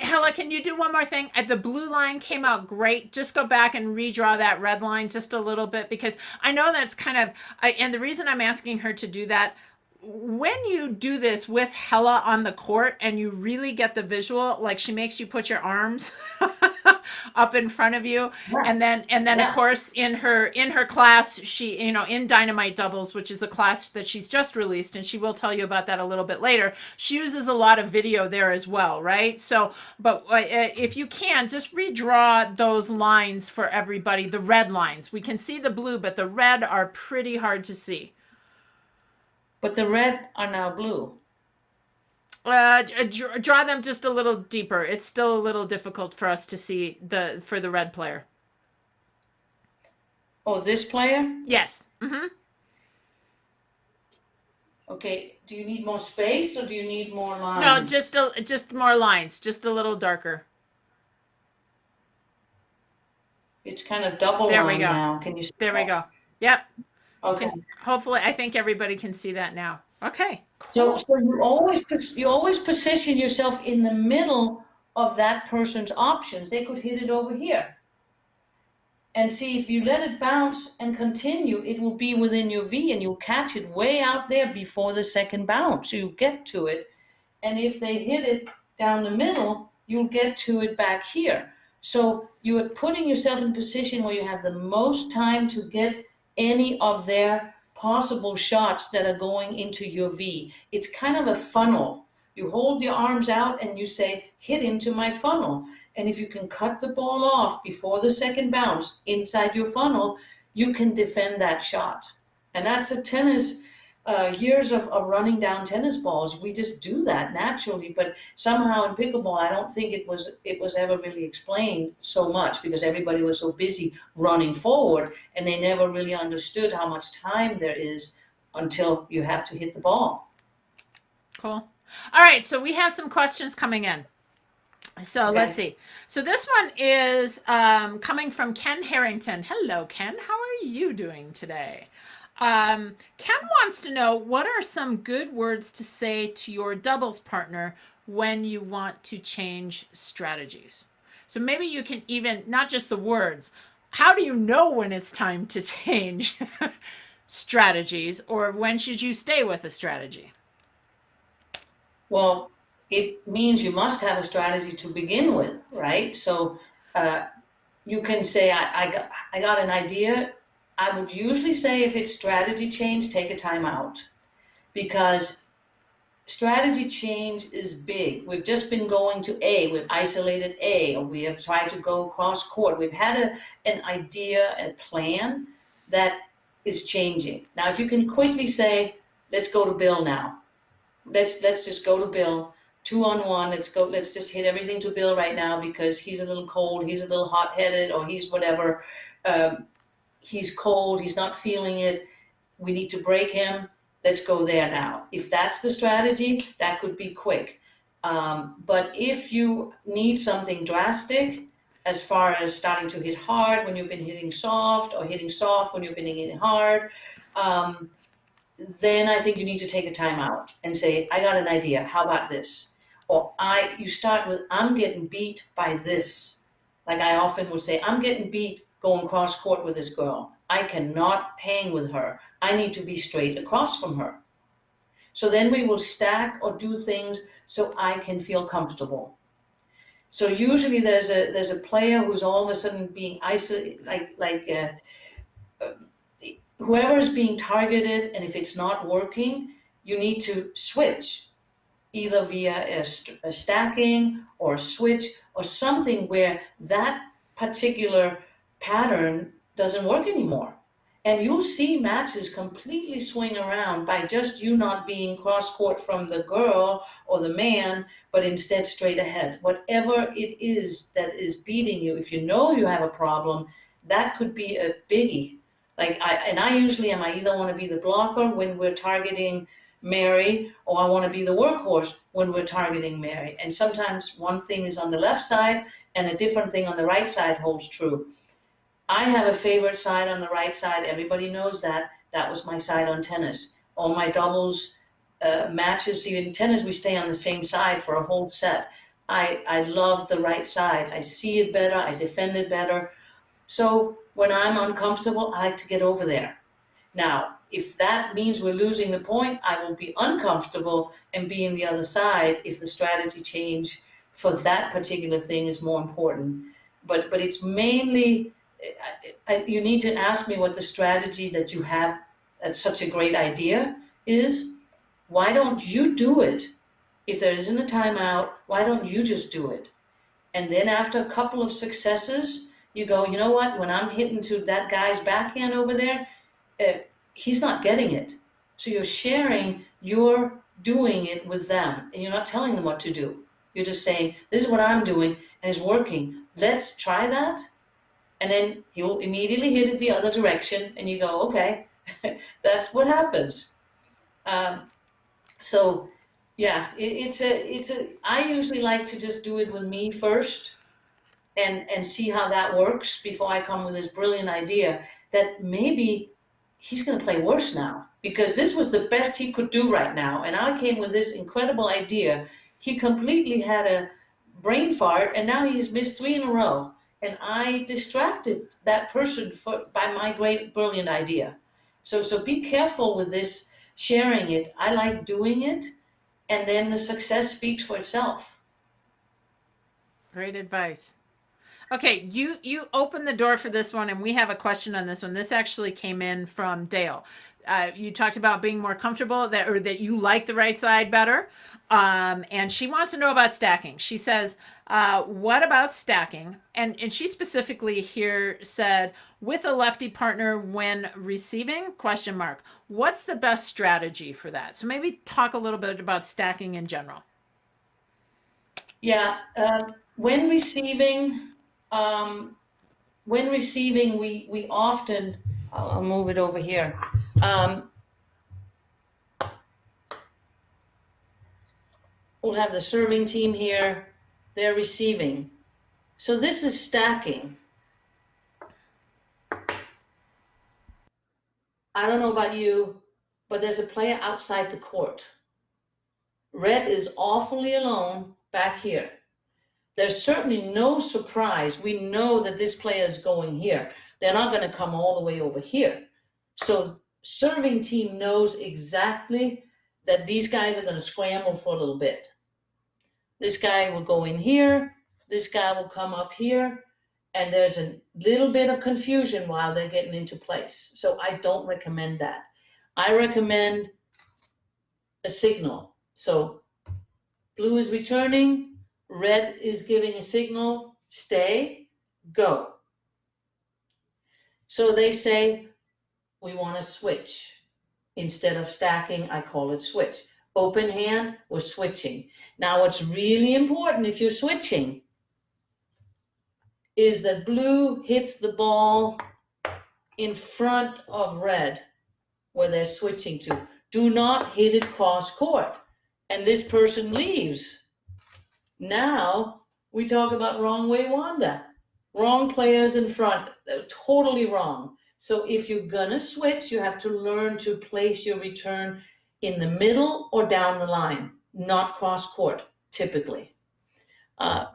Helle, can you do one more thing? The blue line came out great. Just go back and redraw that red line just a little bit, because I know that's kind of, and the reason I'm asking her to do that, when you do this with Helle on the court and you really get the visual, like she makes you put your arms up in front of you, and then of course in her class, she, in Dynamite doubles, which is a class that she's just released, and she will tell you about that a little bit later, she uses a lot of video there as well, right? So but if you can, just redraw those lines for everybody, the red lines. We can see the blue, but the red are pretty hard to see. But the red are now blue. Draw them just a little deeper. It's still a little difficult for us to see for the red player. Oh, this player? Yes. Mm-hmm. Okay, do you need more space or do you need more No, lines? just more lines, just a little darker. It's kind of double There we line go. now. Can you see There we that? go. Yep. Okay. Can hopefully I think everybody can see that now. Okay, So, cool. so you always position yourself in the middle of that person's options. They could hit it over here. And see, if you let it bounce and continue, it will be within your V and you'll catch it way out there before the second bounce. So you get to it. And if they hit it down the middle, you'll get to it back here. So you're putting yourself in a position where you have the most time to get any of their possible shots that are going into your V. It's kind of a funnel. You hold your arms out and you say, hit into my funnel. And if you can cut the ball off before the second bounce inside your funnel, you can defend that shot. And that's a tennis, years of running down tennis balls. We just do that naturally. But somehow in pickleball, I don't think it was ever really explained so much because everybody was so busy running forward and they never really understood how much time there is until you have to hit the ball. Cool. All right, so we have some questions coming in. So let's Okay. see. So this one is coming from Ken Harrington. Hello, Ken. How are you doing today? Ken wants to know what are some good words to say to your doubles partner when you want to change strategies? So maybe you can even, not just the words, how do you know when it's time to change strategies, or when should you stay with a strategy? Well, it means you must have a strategy to begin with, right? So uh, you can say, I got an idea. I would usually say if it's strategy change, take a time out because strategy change is big. We've just been going to A, we've isolated A, or we have tried to go cross court. We've had an idea, a plan that is changing. Now, if you can quickly say, let's go to Bill now. Let's just go to Bill. 2-on-1. Let's go. Let's just hit everything to Bill right now because he's a little cold. He's a little hot-headed, or he's whatever. Um, he's cold. He's not feeling it. We need to break him. Let's go there now. If that's the strategy, that could be quick. But if you need something drastic, as far as starting to hit hard when you've been hitting soft, or hitting soft when you've been hitting hard, um, then I think you need to take a time out and say, I got an idea. How about this? Or you start with, I'm getting beat by this. Like I often will say, I'm getting beat going cross court with this girl. I cannot hang with her. I need to be straight across from her. So then we will stack or do things so I can feel comfortable. So usually there's a player who's all of a sudden being isolated, whoever is being targeted, and if it's not working, you need to switch either via a stacking or a switch or something where that particular pattern doesn't work anymore. And you'll see matches completely swing around by just you not being cross court from the girl or the man, but instead straight ahead. Whatever it is that is beating you, if you know you have a problem, that could be a biggie. I usually am, I either want to be the blocker when we're targeting Mary, or I want to be the workhorse when we're targeting Mary. And sometimes one thing is on the left side and a different thing on the right side holds true. I have a favorite side on the right side. Everybody knows that. That was my side on tennis. All my doubles matches, see, in tennis, we stay on the same side for a whole set. I love the right side. I see it better. I defend it better. So when I'm uncomfortable, I like to get over there. Now, if that means we're losing the point, I will be uncomfortable and be in the other side if the strategy change for that particular thing is more important. But it's mainly, you need to ask me what the strategy that you have, that's such a great idea, is. Why don't you do it? If there isn't a timeout, why don't you just do it? And then after a couple of successes, you go, you know what? When I'm hitting to that guy's backhand over there, uh, he's not getting it. So you're sharing, you're doing it with them, and you're not telling them what to do. You're just saying, this is what I'm doing, and it's working. Let's try that. And then he'll immediately hit it the other direction, and you go, okay, that's what happens. So yeah, I usually like to just do it with me first and see how that works before I come with this brilliant idea that maybe he's going to play worse now because this was the best he could do right now. And I came with this incredible idea. He completely had a brain fart and now he's missed 3 in a row. And I distracted that person by my great, brilliant idea. So be careful with this sharing it. I like doing it, and then the success speaks for itself. Great advice. Okay, you open the door for this one, and we have a question on this one. This actually came in from Dale. You talked about being more comfortable that or that you like the right side better, and she wants to know about stacking. She says, "What about stacking?" And she specifically here said, "With a lefty partner when receiving?" Question mark. What's the best strategy for that? So maybe talk a little bit about stacking in general. Yeah, when receiving, um, we often, I'll move it over here. Um, we'll have the serving team here, they're receiving. So this is stacking. I don't know about you, but there's a player outside the court. Red is awfully alone back here. There's certainly no surprise. We know that this player is going here. They're not going to come all the way over here. So serving team knows exactly that these guys are going to scramble for a little bit. This guy will go in here, this guy will come up here, and there's a little bit of confusion while they're getting into place. So I don't recommend that. I recommend a signal. So blue is returning, red is giving a signal, stay, go. So they say, we want to switch. Instead of stacking, I call it switch. Open hand, we're switching. Now, what's really important if you're switching is that blue hits the ball in front of red where they're switching to. Do not hit it cross court. And this person leaves. Now we talk about wrong way Wanda. Wrong players in front. They're totally wrong. So if you're gonna switch, you have to learn to place your return in the middle or down the line, not cross court, typically.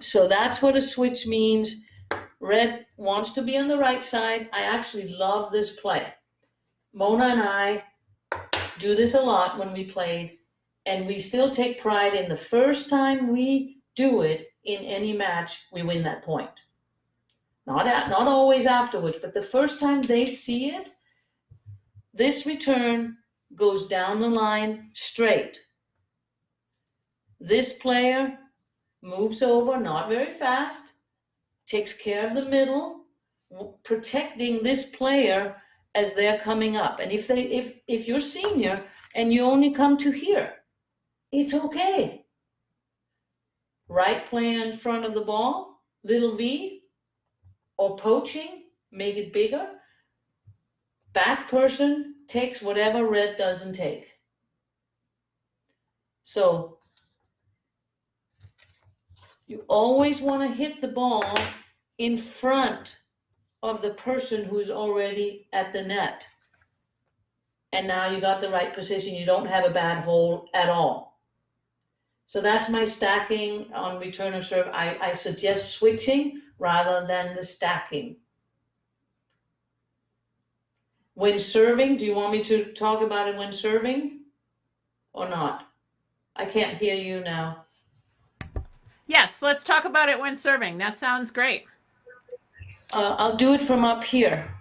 So that's what a switch means. Red wants to be on the right side. I actually love this play. Mona and I do this a lot when we played, and we still take pride in the first time we do it in any match, we win that point. Not always afterwards, but the first time they see it, this return goes down the line straight. This player moves over, not very fast, takes care of the middle, protecting this player as they're coming up. And if you're senior and you only come to here, it's okay. Right player in front of the ball, little V, or poaching, make it bigger. Back person takes whatever red doesn't take. So you always want to hit the ball in front of the person who's already at the net. And now you got the right position. You don't have a bad hole at all. So that's my stacking on return of serve. I suggest switching rather than the stacking. When serving, do you want me to talk about it when serving or not? I can't hear you now. Yes, let's talk about it when serving. That sounds great. I'll do it from up here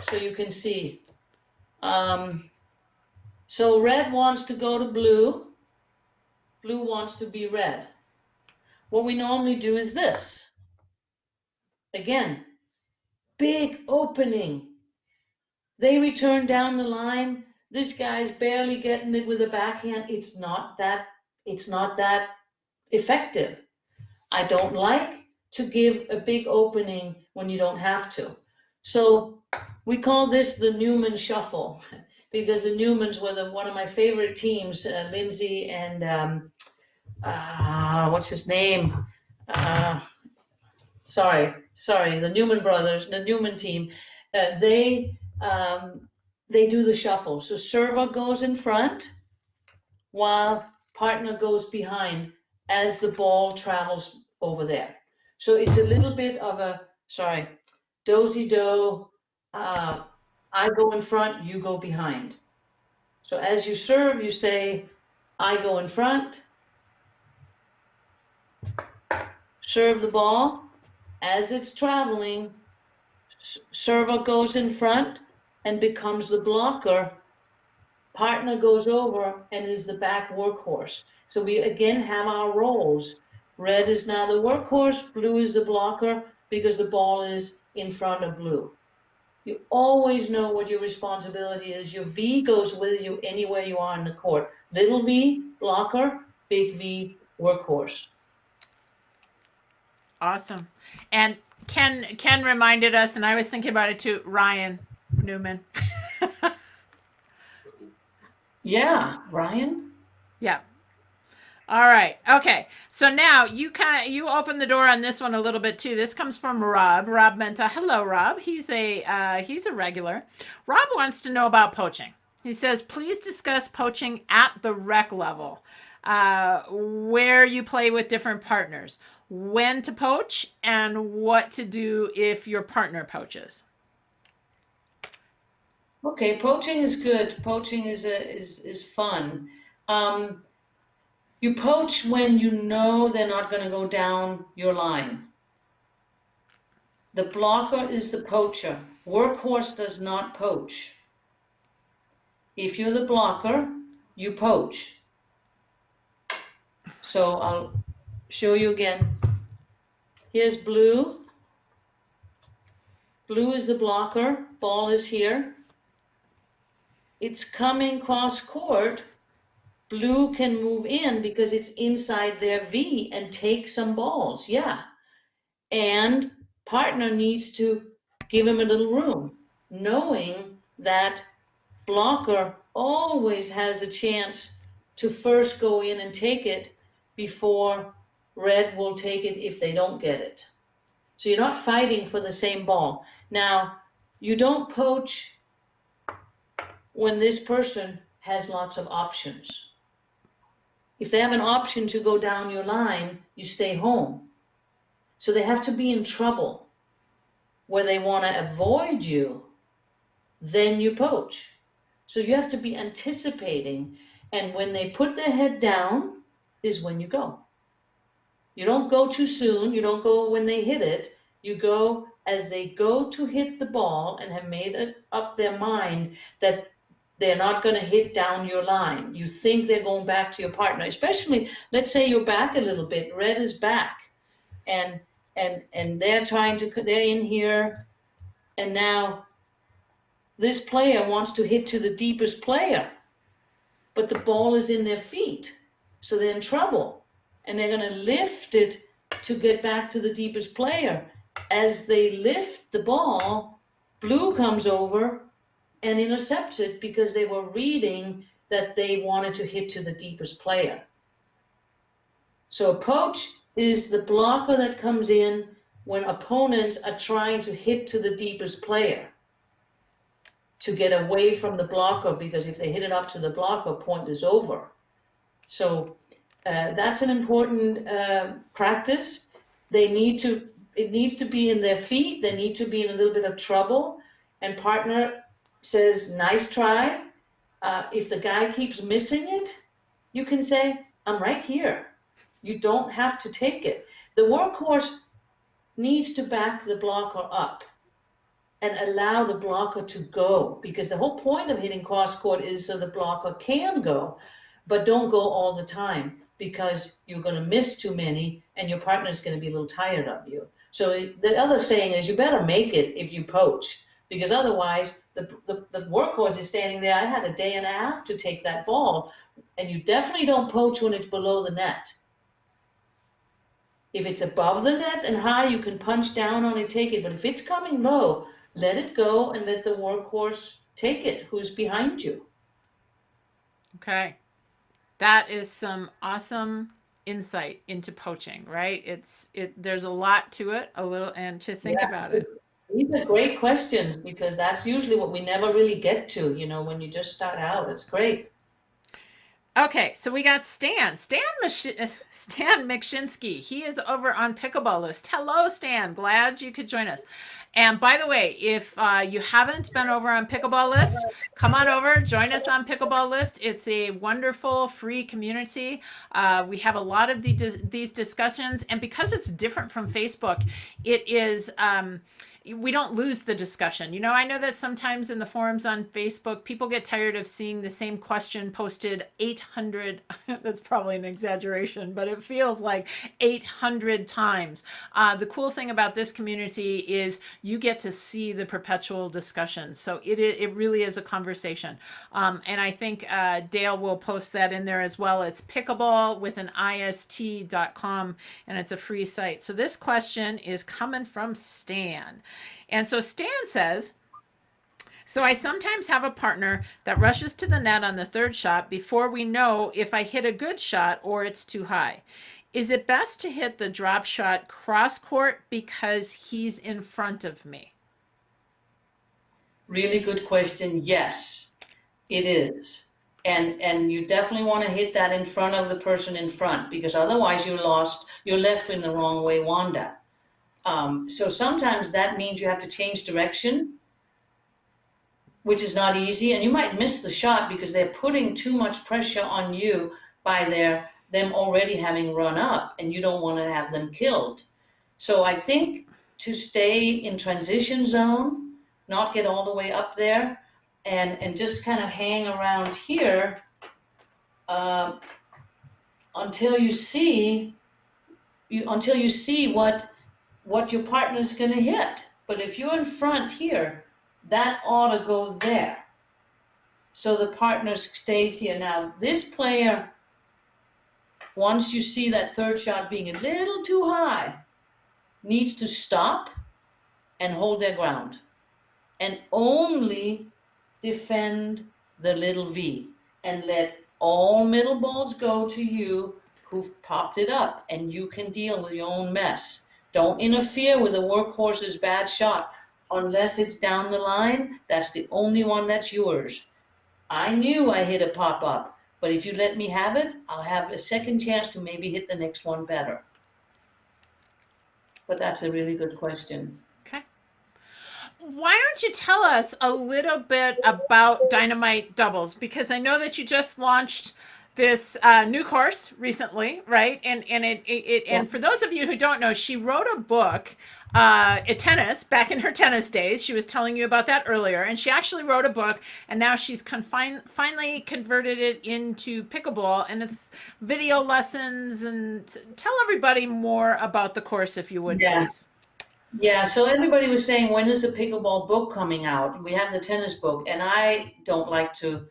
so you can see. So red wants to go to blue. Blue wants to be red. What we normally do is this. Again, big opening. They return down the line. This guy's barely getting it with a backhand. It's not that effective. I don't like to give a big opening when you don't have to. So we call this the Neumann Shuffle. because the Newmans were one of my favorite teams, Lindsay and what's his name? Uh, sorry, the Neumann brothers, the Neumann team. They do the shuffle. So server goes in front while partner goes behind as the ball travels over there. So it's a little bit of a, dozy-do. I go in front, you go behind. So as you serve, you say, I go in front, serve the ball. As it's traveling, server goes in front and becomes the blocker. Partner goes over and is the back workhorse. So we again have our roles. Red is now the workhorse, blue is the blocker because the ball is in front of blue. You always know what your responsibility is. Your V goes with you anywhere you are in the court. Little V, blocker, big V, workhorse. Awesome. And Ken reminded us, and I was thinking about it too, Ryan Neumann. Yeah, Ryan. Yeah. All right. Okay. So now you open the door on this one a little bit too. This comes from Rob. Rob Menta. Hello, Rob. He's a regular. Rob wants to know about poaching. He says, please discuss poaching at the rec level, where you play with different partners, when to poach, and what to do if your partner poaches. Okay, poaching is good. Poaching is fun. You poach when you know they're not going to go down your line. The blocker is the poacher. Workhorse does not poach. If you're the blocker, you poach. So I'll show you again. Here's blue. Blue is the blocker. Ball is here. It's coming cross court. Blue can move in because it's inside their V and take some balls. Yeah. And partner needs to give him a little room, knowing that blocker always has a chance to first go in and take it before red will take it if they don't get it. So you're not fighting for the same ball. Now, you don't poach when this person has lots of options. If they have an option to go down your line, you stay home. So they have to be in trouble where they want to avoid you, then you poach. So you have to be anticipating, and when they put their head down is when you go. You don't go too soon, you don't go when they hit it, you go as they go to hit the ball and have made up their mind that they're not going to hit down your line. You think they're going back to your partner, especially, let's say you're back a little bit, red is back, and they're in here, and now this player wants to hit to the deepest player, but the ball is in their feet, so they're in trouble, and they're going to lift it to get back to the deepest player. As they lift the ball, blue comes over and intercepts it because they were reading that they wanted to hit to the deepest player. So a poach is the blocker that comes in when opponents are trying to hit to the deepest player to get away from the blocker, because if they hit it up to the blocker, point is over. So that's an important practice. It needs to be in their feet. They need to be in a little bit of trouble, and partner says, nice try. If the guy keeps missing it, you can say, I'm right here. You don't have to take it. The workhorse needs to back the blocker up and allow the blocker to go, because the whole point of hitting cross court is so the blocker can go, but don't go all the time, because you're going to miss too many and your partner is going to be a little tired of you. So the other saying is, you better make it if you poach, because otherwise the workhorse is standing there. I had a day and a half to take that ball, and you definitely don't poach when it's below the net. If it's above the net and high, you can punch down on it, take it. But if it's coming low, let it go and let the workhorse take it. Who's behind you? Okay. That is some awesome insight into poaching, right? There's a lot to it, a little, and to think Yeah, about it. these are great questions because that's usually what we never really get to, when you just start out. It's great. Okay, so we got Stan Mikshinsky. He is over on Pickleball List. Hello, Stan. Glad you could join us. And by the way, if you haven't been over on Pickleball List, come on over, join us on Pickleball List. It's a wonderful free community. We have a lot of these discussions, and because it's different from Facebook, it is. We don't lose the discussion. I know that sometimes in the forums on Facebook, people get tired of seeing the same question posted 800, that's probably an exaggeration, but it feels like 800 times. The cool thing about this community is you get to see the perpetual discussion. So it really is a conversation. And I think Dale will post that in there as well. It's pickleball with an ist.com, and it's a free site. So this question is coming from Stan. And so Stan says, so I sometimes have a partner that rushes to the net on the third shot before we know if I hit a good shot or it's too high. Is it best to hit the drop shot cross court because he's in front of me? Really good question. Yes, it is. And you definitely want to hit that in front of the person in front, because otherwise you're left in the wrong way, Wanda. So sometimes that means you have to change direction, which is not easy, and you might miss the shot because they're putting too much pressure on you by them already having run up, and you don't want to have them killed. So I think to stay in transition zone, not get all the way up there, and just kind of hang around here until you see what your partner's going to hit. But if you're in front here, that ought to go there. So the partner stays here. Now, this player, once you see that third shot being a little too high, needs to stop and hold their ground and only defend the little V and let all middle balls go to you who've popped it up, and you can deal with your own mess. Don't interfere with the workhorse's bad shot unless it's down the line. That's the only one that's yours. I knew I hit a pop-up, but if you let me have it, I'll have a second chance to maybe hit the next one better. But that's a really good question. Okay. Why don't you tell us a little bit about Dynamite doubles? Because I know that you just launched this new course recently, right? And for those of you who don't know, she wrote a book at tennis back in her tennis days. She was telling you about that earlier, and she actually wrote a book, and now she's finally converted it into pickleball, and it's video lessons. And tell everybody more about the course, if you would, please. Yeah, so everybody was saying, when is the pickleball book coming out? We have the tennis book, and I don't like to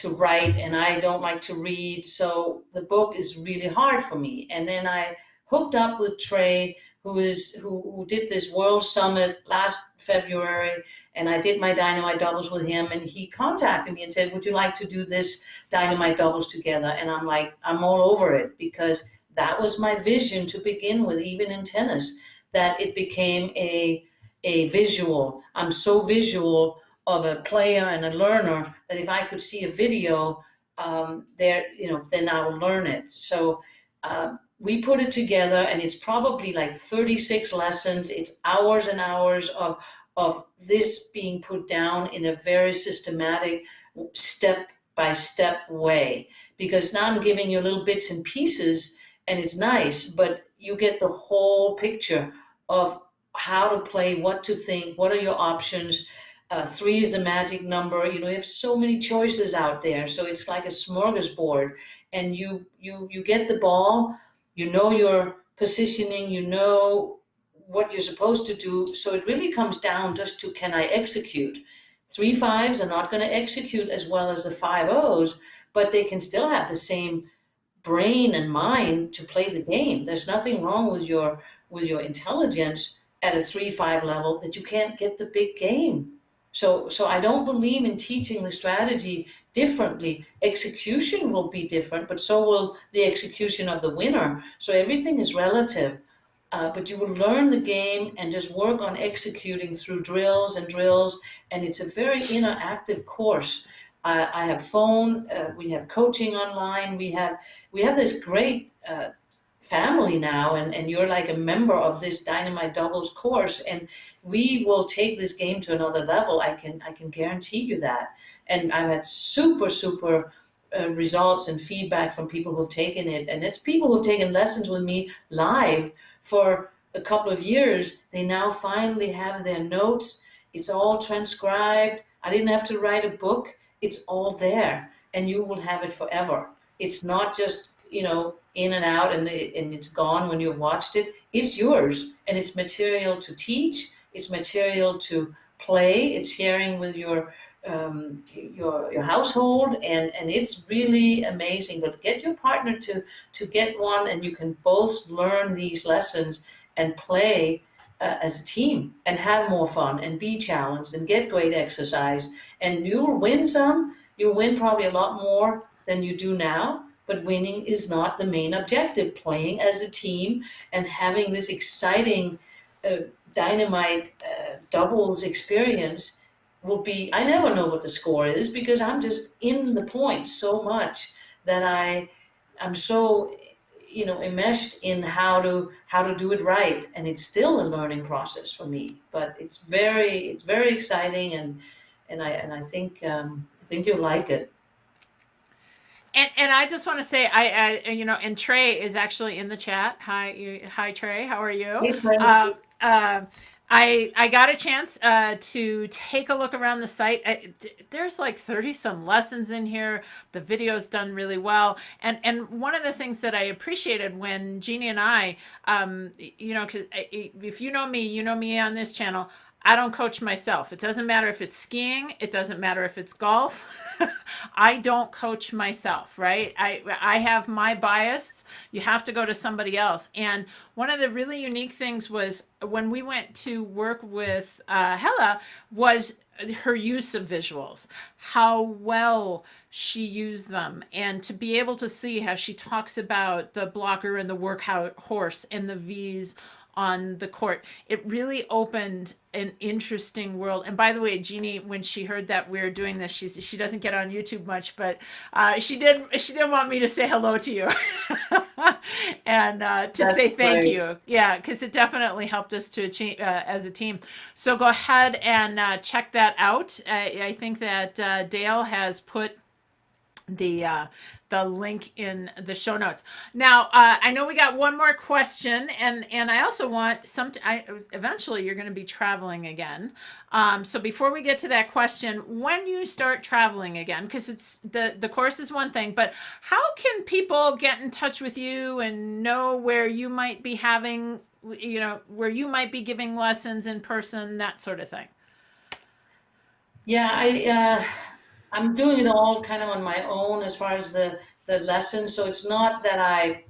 write, and I don't like to read, so the book is really hard for me. And then I hooked up with Trey, who did this World Summit last February, and I did my Dynamite doubles with him, and he contacted me and said, would you like to do this Dynamite doubles together? And I'm like, I'm all over it, because that was my vision to begin with, even in tennis, that it became a visual. I'm so visual of a player and a learner that if I could see a video, then I will learn it. So we put it together, and it's probably like 36 lessons. It's hours and hours of this being put down in a very systematic, step-by-step way. Because now I'm giving you little bits and pieces, and it's nice, but you get the whole picture of how to play, what to think, what are your options. 3 is the magic number. You have so many choices out there, so it's like a smorgasbord. And you get the ball, you know your positioning, you know what you're supposed to do. So it really comes down just to, can I execute? 3 5s are not going to execute as well as the 5 O's, but they can still have the same brain and mind to play the game. There's nothing wrong with your intelligence at a 3 5 level that you can't get the big game. So I don't believe in teaching the strategy differently. Execution will be different, but so will the execution of the winner. So everything is relative. But you will learn the game and just work on executing through drills and drills. And it's a very interactive course. I have phone. We have coaching online. We have this great family now, and you're like a member of this Dynamite doubles course, and we will take this game to another level. I can guarantee you that. And I've had super results and feedback from people who've taken it, and it's people who've taken lessons with me live for a couple of years. They now finally have their notes. It's all transcribed. I didn't have to write a book. It's all there, and you will have it forever. It's not just, in and out, and it's gone when you've watched it. It's yours, and it's material to teach. It's material to play. It's sharing with your household, and it's really amazing. But get your partner to get one, and you can both learn these lessons and play as a team and have more fun and be challenged and get great exercise. And you'll win some. You'll win probably a lot more than you do now. But winning is not the main objective. Playing as a team and having this exciting Dynamite doubles experience will be. I never know what the score is because I'm just in the point so much that I'm so enmeshed in how to do it right, and it's still a learning process for me. But it's very exciting, and I think you'll like it. And I just want to say, and Trey is actually in the chat. Hi Trey, how are you? Hey, Fred. Uh, I got a chance to take a look around the site. There's like 30 some lessons in here. The video's done really well. And one of the things that I appreciated when Jeannie and I, because if you know me on this channel. I don't coach myself. It doesn't matter if it's skiing. It doesn't matter if it's golf. I don't coach myself, right? I have my bias. You have to go to somebody else. And one of the really unique things was when we went to work with Helle was her use of visuals, how well she used them, and to be able to see how she talks about the blocker and the workhorse and the V's on the court. It really opened an interesting world. And by the way, Jeannie, when she heard that we were doing this, she doesn't get on YouTube much, but she did want me to say hello to you and to That's say thank great. you. Yeah, because it definitely helped us to achieve as a team. So go ahead and check that out. I think that Dale has put the link in the show notes. Now, I know we got one more question, and I also want eventually you're going to be traveling again. So before we get to that question, when you start traveling again, because it's the course is one thing, but how can people get in touch with you and know where you might be where you might be giving lessons in person, that sort of thing? Yeah, I'm doing it all kind of on my own as far as the lessons. So it's not that I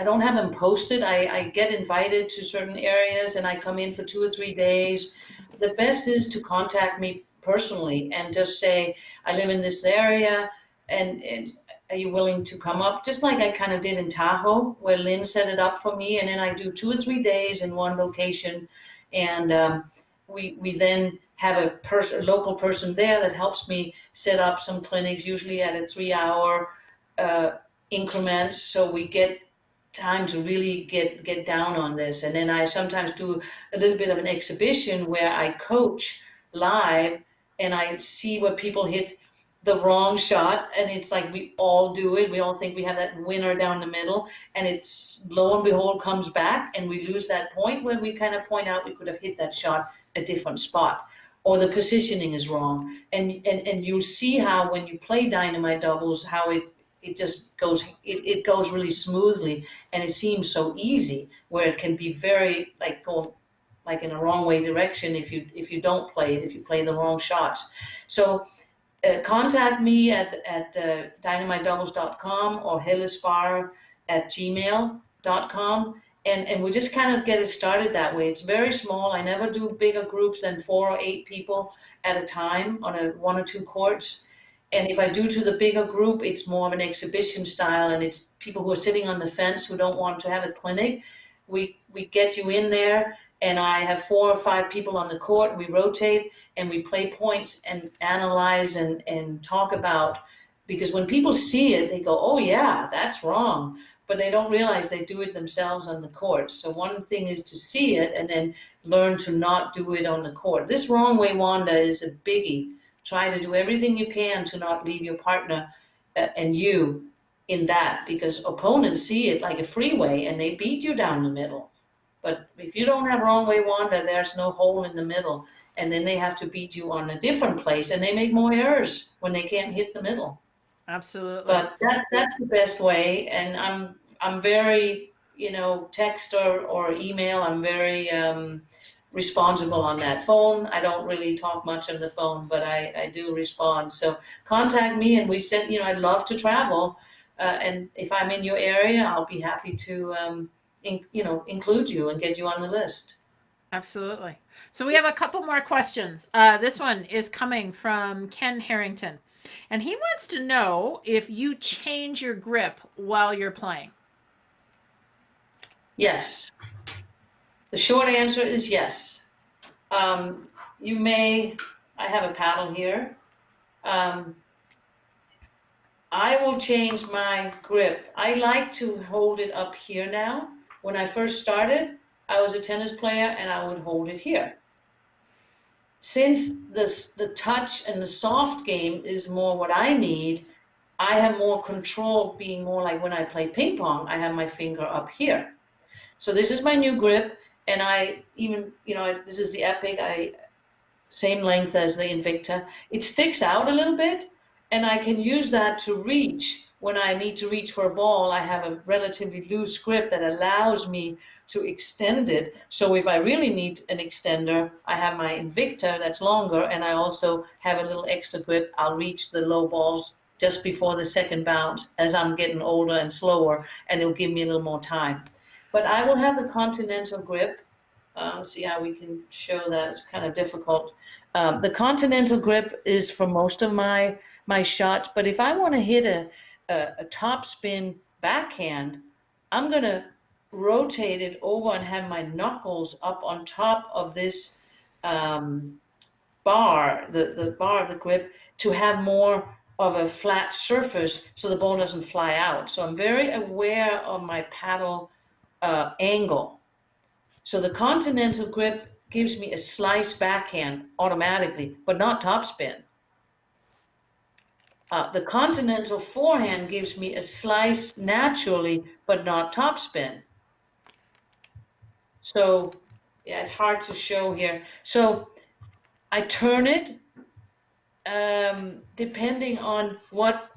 don't have them posted. I get invited to certain areas and I come in for 2 or 3 days. The best is to contact me personally and just say, I live in this area, and are you willing to come up? Just like I kind of did in Tahoe, where Lynn set it up for me, and then I do 2 or 3 days in one location, and we then have a local person there that helps me set up some clinics, usually at a 3 hour increments, so we get time to really get down on this. And then I sometimes do a little bit of an exhibition where I coach live, and I see what people hit the wrong shot, and it's like we all do it. We all think we have that winner down the middle, and it's lo and behold comes back, and we lose that point when we kind of point out we could have hit that shot a different spot, or the positioning is wrong. And you'll see how when you play Dynamite doubles, how it just goes, it goes really smoothly, and it seems so easy, where it can be very like going like in a wrong way direction if you don't play it, if you play the wrong shots. So contact me at dynamitedoubles.com or hellesparre@gmail.com, and we just kind of get it started that way. It's very small. I never do bigger groups than 4 or 8 people at a time on a 1 or 2 courts. And if I do to the bigger group, it's more of an exhibition style, and it's people who are sitting on the fence who don't want to have a clinic. We get you in there, and I have 4 or 5 people on the court. We rotate and we play points and analyze and talk about, because when people see it, they go, "Oh yeah, that's wrong." But they don't realize they do it themselves on the court. So one thing is to see it and then learn to not do it on the court. This wrong way Wanda is a biggie. Try to do everything you can to not leave your partner and you in that, because opponents see it like a freeway and they beat you down the middle. But if you don't have wrong way Wanda, there's no hole in the middle. And then they have to beat you on a different place, and they make more errors when they can't hit the middle. Absolutely. But that's the best way. And I'm very, text or email. I'm very responsible on that. Phone, I don't really talk much on the phone, but I do respond. So contact me, and we send. I'd love to travel, and if I'm in your area, I'll be happy to include you and get you on the list. Absolutely. So we have a couple more questions. This one is coming from Ken Harrington, and he wants to know if you change your grip while you're playing. Yes. The short answer is yes. You may, I have a paddle here. I will change my grip. I like to hold it up here now. When I first started, I was a tennis player and I would hold it here. Since the touch and the soft game is more what I need, I have more control, being more like when I play ping pong, I have my finger up here. So this is my new grip, and I even, this is the Epic, same length as the Invicta. It sticks out a little bit, and I can use that to reach. When I need to reach for a ball, I have a relatively loose grip that allows me to extend it. So if I really need an extender, I have my Invicta that's longer, and I also have a little extra grip. I'll reach the low balls just before the second bounce as I'm getting older and slower, and it'll give me a little more time. But I will have the Continental grip. Let's see how we can show that. It's kind of difficult. The Continental grip is for most of my shots, but if I want to hit a top spin backhand, I'm going to rotate it over and have my knuckles up on top of this bar, the bar of the grip, to have more of a flat surface so the ball doesn't fly out. So I'm very aware of my paddle angle. So the Continental grip gives me a slice backhand automatically, but not topspin. The Continental forehand gives me a slice naturally, but not topspin. So, yeah, it's hard to show here. So I turn it depending on what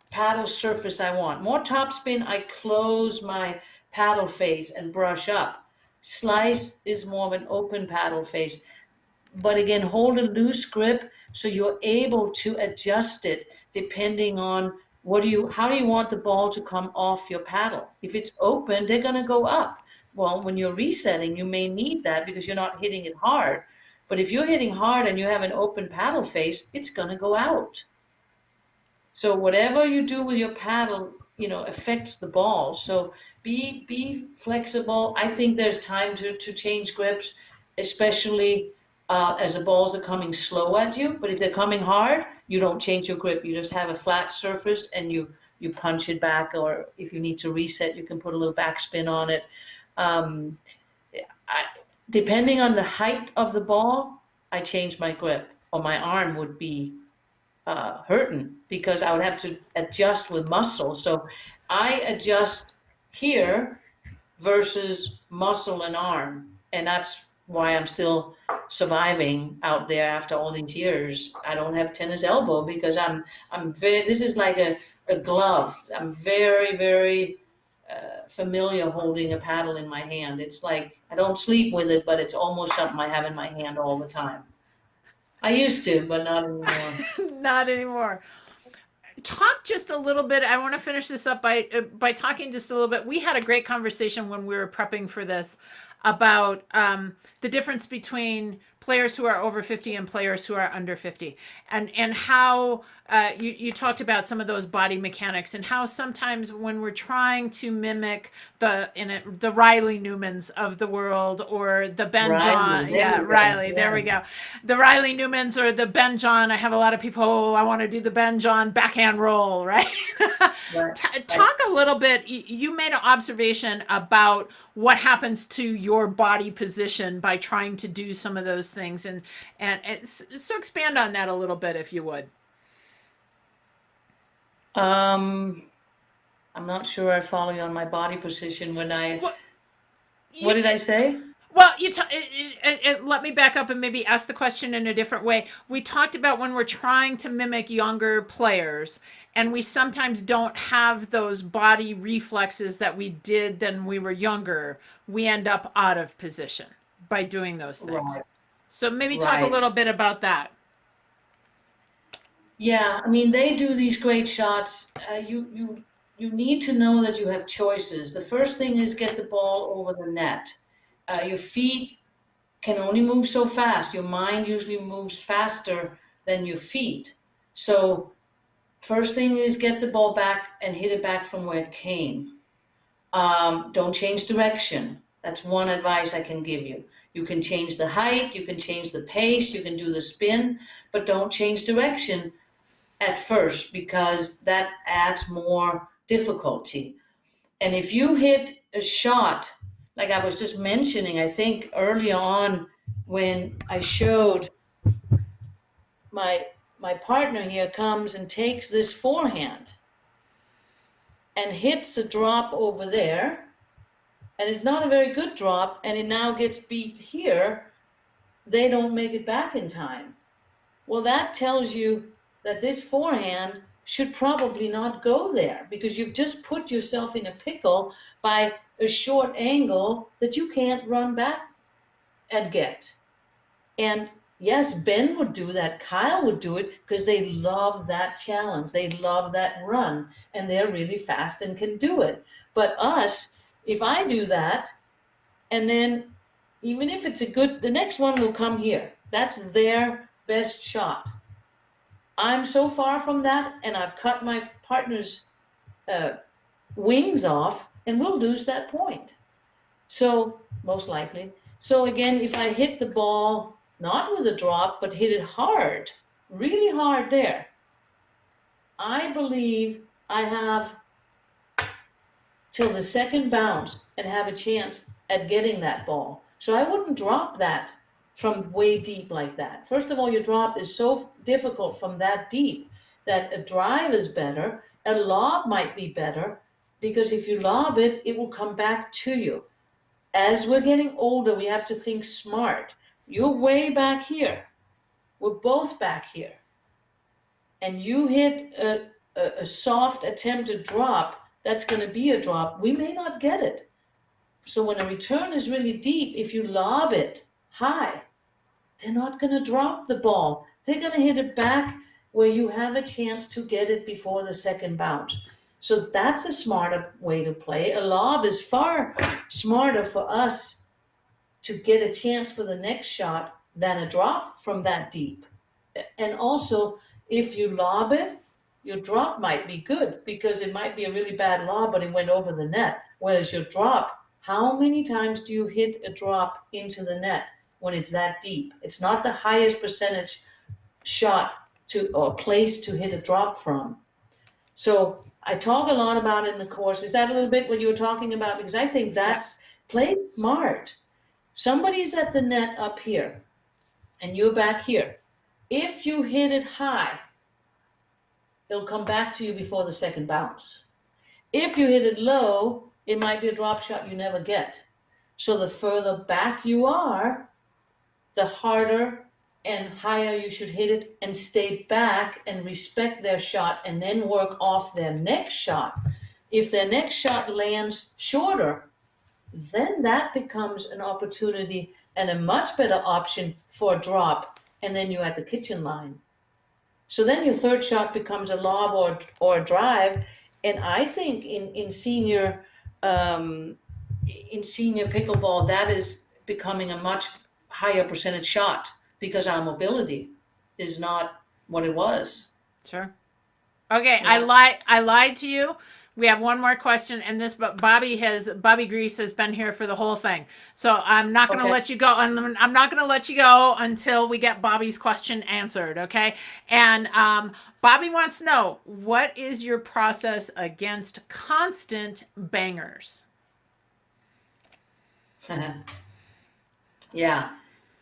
paddle surface I want. More topspin, I close my paddle face and brush up. Slice is more of an open paddle face. But again, hold a loose grip so you're able to adjust it depending on how do you want the ball to come off your paddle. If it's open, they're going to go up. Well, when you're resetting, you may need that because you're not hitting it hard. But if you're hitting hard and you have an open paddle face, it's going to go out. So whatever you do with your paddle, affects the ball. So be flexible. I think there's time to change grips, especially as the balls are coming slow at you. But if they're coming hard, you don't change your grip. You just have a flat surface and you punch it back. Or if you need to reset, you can put a little backspin on it. Depending on the height of the ball, I change my grip, or my arm would be hurting because I would have to adjust with muscle. So I adjust here versus muscle and arm, and that's why I'm still surviving out there after all these years. I don't have tennis elbow because I'm very, this is like a glove. I'm very, very familiar holding a paddle in my hand. It's like I don't sleep with it, but it's almost something I have in my hand all the time. I used to, but not anymore. Not anymore. talk just a little bit. I want to finish this up by talking just a little bit. We had a great conversation when we were prepping for this about the difference between players who are over 50 and players who are under 50, and how you talked about some of those body mechanics, and how sometimes when we're trying to mimic the Riley Newmans of the world, or the Ben Riley, John, there yeah, we go. Riley, there Yeah, we go, the Riley Newmans or the Ben John. I have a lot of people, oh, I want to do the Ben John backhand roll, right? right, right. Talk a little bit. You made an observation about what happens to your body position by trying to do some of those things, so expand on that a little bit, if you would. Um, I'm not sure I follow you on my body position when Well, what you, did I say? well, let me back up and maybe ask the question in a different way. We talked about when we're trying to mimic younger players, and we sometimes don't have those body reflexes that we did when we were younger. We end up out of position by doing those things. Right, So maybe talk a right. little bit about that. Yeah, I mean, they do these great shots. You need to know that you have choices. The first thing is get the ball over the net. Your feet can only move so fast. Your mind usually moves faster than your feet. So first thing is get the ball back and hit it back from where it came. Don't change direction. That's one advice I can give you. You can change the height, you can change the pace, you can do the spin, but don't change direction at first because that adds more difficulty. And if you hit a shot, like I was just mentioning, I think earlier on when I showed my my partner here comes and takes this forehand and hits a drop over there, and it's not a very good drop, and it now gets beat here, they don't make it back in time. Well, that tells you that this forehand should probably not go there because you've just put yourself in a pickle by a short angle that you can't run back and get. And yes, Ben would do that, Kyle would do it because they love that challenge. They love that run and they're really fast and can do it. But us, if I do that, and then even if it's a good, the next one will come here. That's their best shot. I'm so far from that, and I've cut my partner's uh, wings off, and we'll lose that point. So, most likely. So, again, if I hit the ball not with a drop, but hit it hard, really hard there, I believe I have till the second bounce and have a chance at getting that ball. So, I wouldn't drop that from way deep like that. First of all, your drop is so difficult from that deep that a drive is better. A lob might be better because if you lob it, it will come back to you. As we're getting older, we have to think smart. You're way back here. We're both back here. And you hit a soft attempted drop, that's going to be a drop. We may not get it. So when a return is really deep, if you lob it high, they're not going to drop the ball. They're going to hit it back where you have a chance to get it before the second bounce. So that's a smarter way to play. A lob is far smarter for us to get a chance for the next shot than a drop from that deep. And also, if you lob it, your drop might be good because it might be a really bad lob, but it went over the net. Whereas your drop, how many times do you hit a drop into the net when it's that deep? It's not the highest percentage shot to or place to hit a drop from. So I talk a lot about it in the course. Is that a little bit what you were talking about? Because I think Yeah. that's play smart. Somebody's at the net up here and you're back here. If you hit it high, it'll come back to you before the second bounce. If you hit it low, it might be a drop shot you never get. So the further back you are, the harder and higher you should hit it and stay back and respect their shot and then work off their next shot. If their next shot lands shorter, then that becomes an opportunity and a much better option for a drop. And then you're at the kitchen line. So then your third shot becomes a lob or a drive. And I think um, in senior pickleball, that is becoming a much higher percentage shot because our mobility is not what it was. Sure. Okay, Yeah. I lied to you. We have one more question, and this, but Bobby Grease has been here for the whole thing. So I'm not going to Okay. let you go. I'm not going to let you go until we get Bobby's question answered. Okay, and Bobby wants to know, what is your process against constant bangers? Yeah.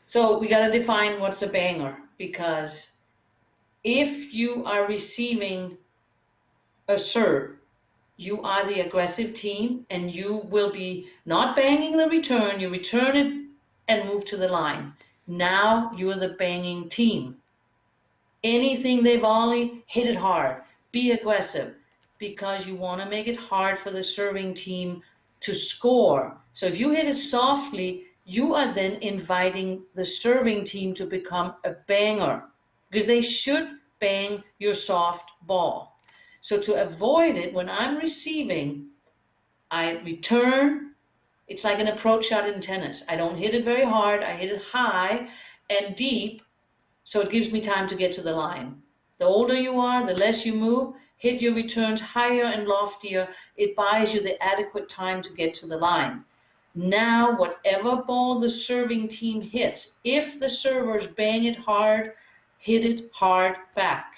So we got to define what's a banger because if you are receiving a serve, you are the aggressive team and you will be not banging the return. You return it and move to the line. Now you're the banging team. Anything they volley, hit it hard. Be aggressive because you want to make it hard for the serving team to score. So if you hit it softly, you are then inviting the serving team to become a banger because they should bang your soft ball. So to avoid it, when I'm receiving, I return. It's like an approach shot in tennis. I don't hit it very hard. I hit it high and deep, so it gives me time to get to the line. The older you are, the less you move. Hit your returns higher and loftier. It buys you the adequate time to get to the line. Now, whatever ball the serving team hits, if the servers bang it hard, hit it hard back.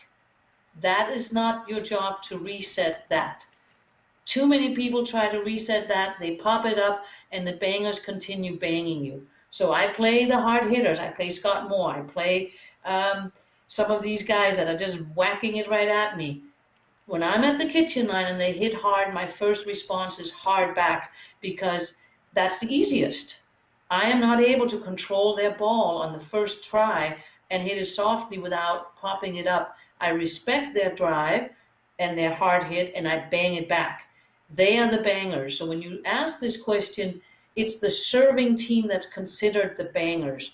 That is not your job to reset that. Too many people try to reset that, they pop it up, and the bangers continue banging you. So I play the hard hitters. I play Scott Moore. I play some of these guys that are just whacking it right at me. When I'm at the kitchen line and they hit hard, my first response is hard back because that's the easiest. I am not able to control their ball on the first try and hit it softly without popping it up. I respect their drive and their hard hit and I bang it back. They are the bangers. So when you ask this question, it's the serving team that's considered the bangers.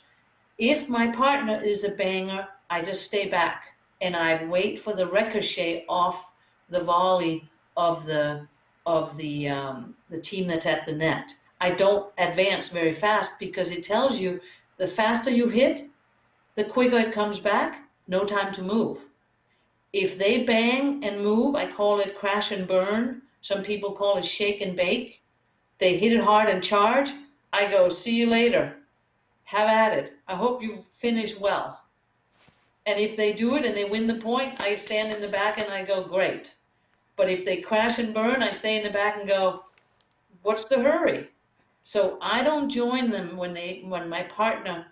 If my partner is a banger, I just stay back and I wait for the ricochet off the volley of the team that's at the net. I don't advance very fast because it tells you the faster you hit, the quicker it comes back. No time to move. If they bang and move, I call it crash and burn. Some people call it shake and bake. They hit it hard and charge. I go, see you later. Have at it. I hope you finish well. And if they do it and they win the point, I stand in the back and I go, great. But if they crash and burn, I stay in the back and go, what's the hurry? So I don't join them when my partner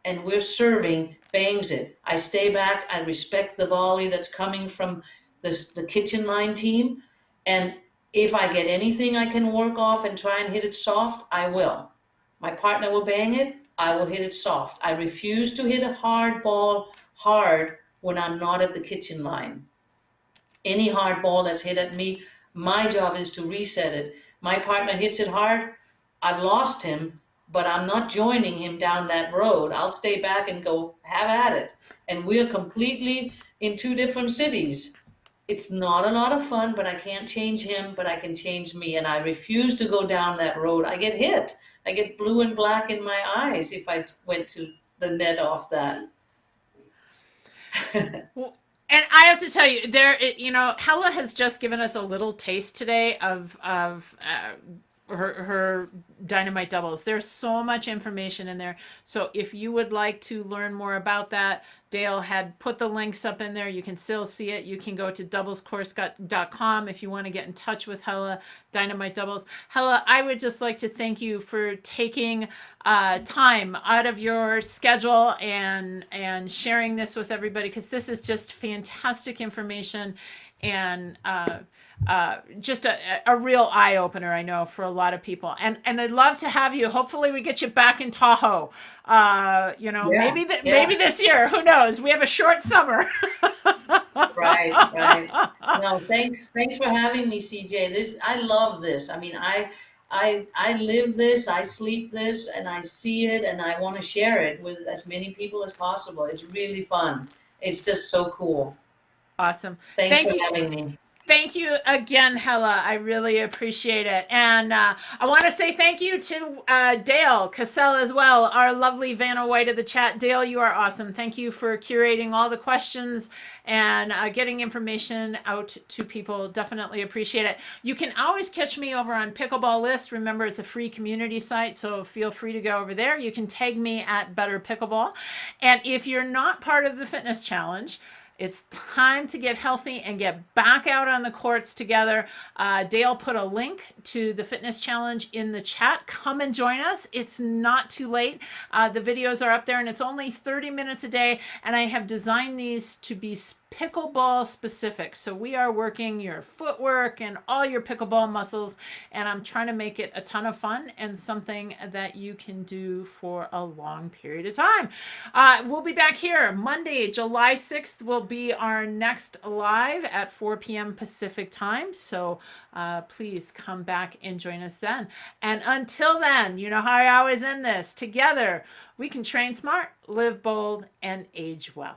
and we're serving bangs it. I stay back. I respect the volley that's coming from the kitchen line team. And if I get anything I can work off and try and hit it soft, I will. My partner will bang it. I will hit it soft. I refuse to hit a hard ball hard when I'm not at the kitchen line. Any hard ball that's hit at me, my job is to reset it. My partner hits it hard, I've lost him, but I'm not joining him down that road. I'll stay back and go, have at it. And we're completely in two different cities. It's not a lot of fun, but I can't change him, but I can change me. And I refuse to go down that road. I get hit. I get blue and black in my eyes if I went to the net off that. Well, and I have to tell you, Helle has just given us a little taste today of her Dynamite doubles. There's so much information in there. So if you would like to learn more about that, Dale had put the links up in there. You can still see it. You can go to doublescourse.com if you want to get in touch with Helle, Dynamite doubles. Helle, I would just like to thank you for taking time out of your schedule and sharing this with everybody, because this is just fantastic information and just a real eye opener, I know, for a lot of people. And I'd love to have you. Hopefully, we get you back in Tahoe. Yeah, Maybe this year. Who knows? We have a short summer. right, right. No, thanks for having me, CJ. I love this. I mean, I live this, I sleep this, and I see it, and I want to share it with as many people as possible. It's really fun. It's just so cool. Awesome. Thanks Thank for you. having me. Thank you again, Hella. I really appreciate it. And I want to say thank you to Dale Cassell as well, our lovely Vanna White of the chat. Dale, you are awesome. Thank you for curating all the questions and getting information out to people. Definitely appreciate it. You can always catch me over on Pickleball List. Remember, it's a free community site, so feel free to go over there. You can tag me at Better Pickleball. And if you're not part of the fitness challenge, it's time to get healthy and get back out on the courts together. Dale put a link to the fitness challenge in the chat. Come and join us. It's not too late. The videos are up there and it's only 30 minutes a day. And I have designed these to be pickleball specific. So we are working your footwork and all your pickleball muscles. And I'm trying to make it a ton of fun and something that you can do for a long period of time. We'll be back here Monday, July 6th. Will be our next live at 4 p.m. Pacific time. So please come back and join us then. And until then, you know how I always end this. Together, we can train smart, live bold, and age well.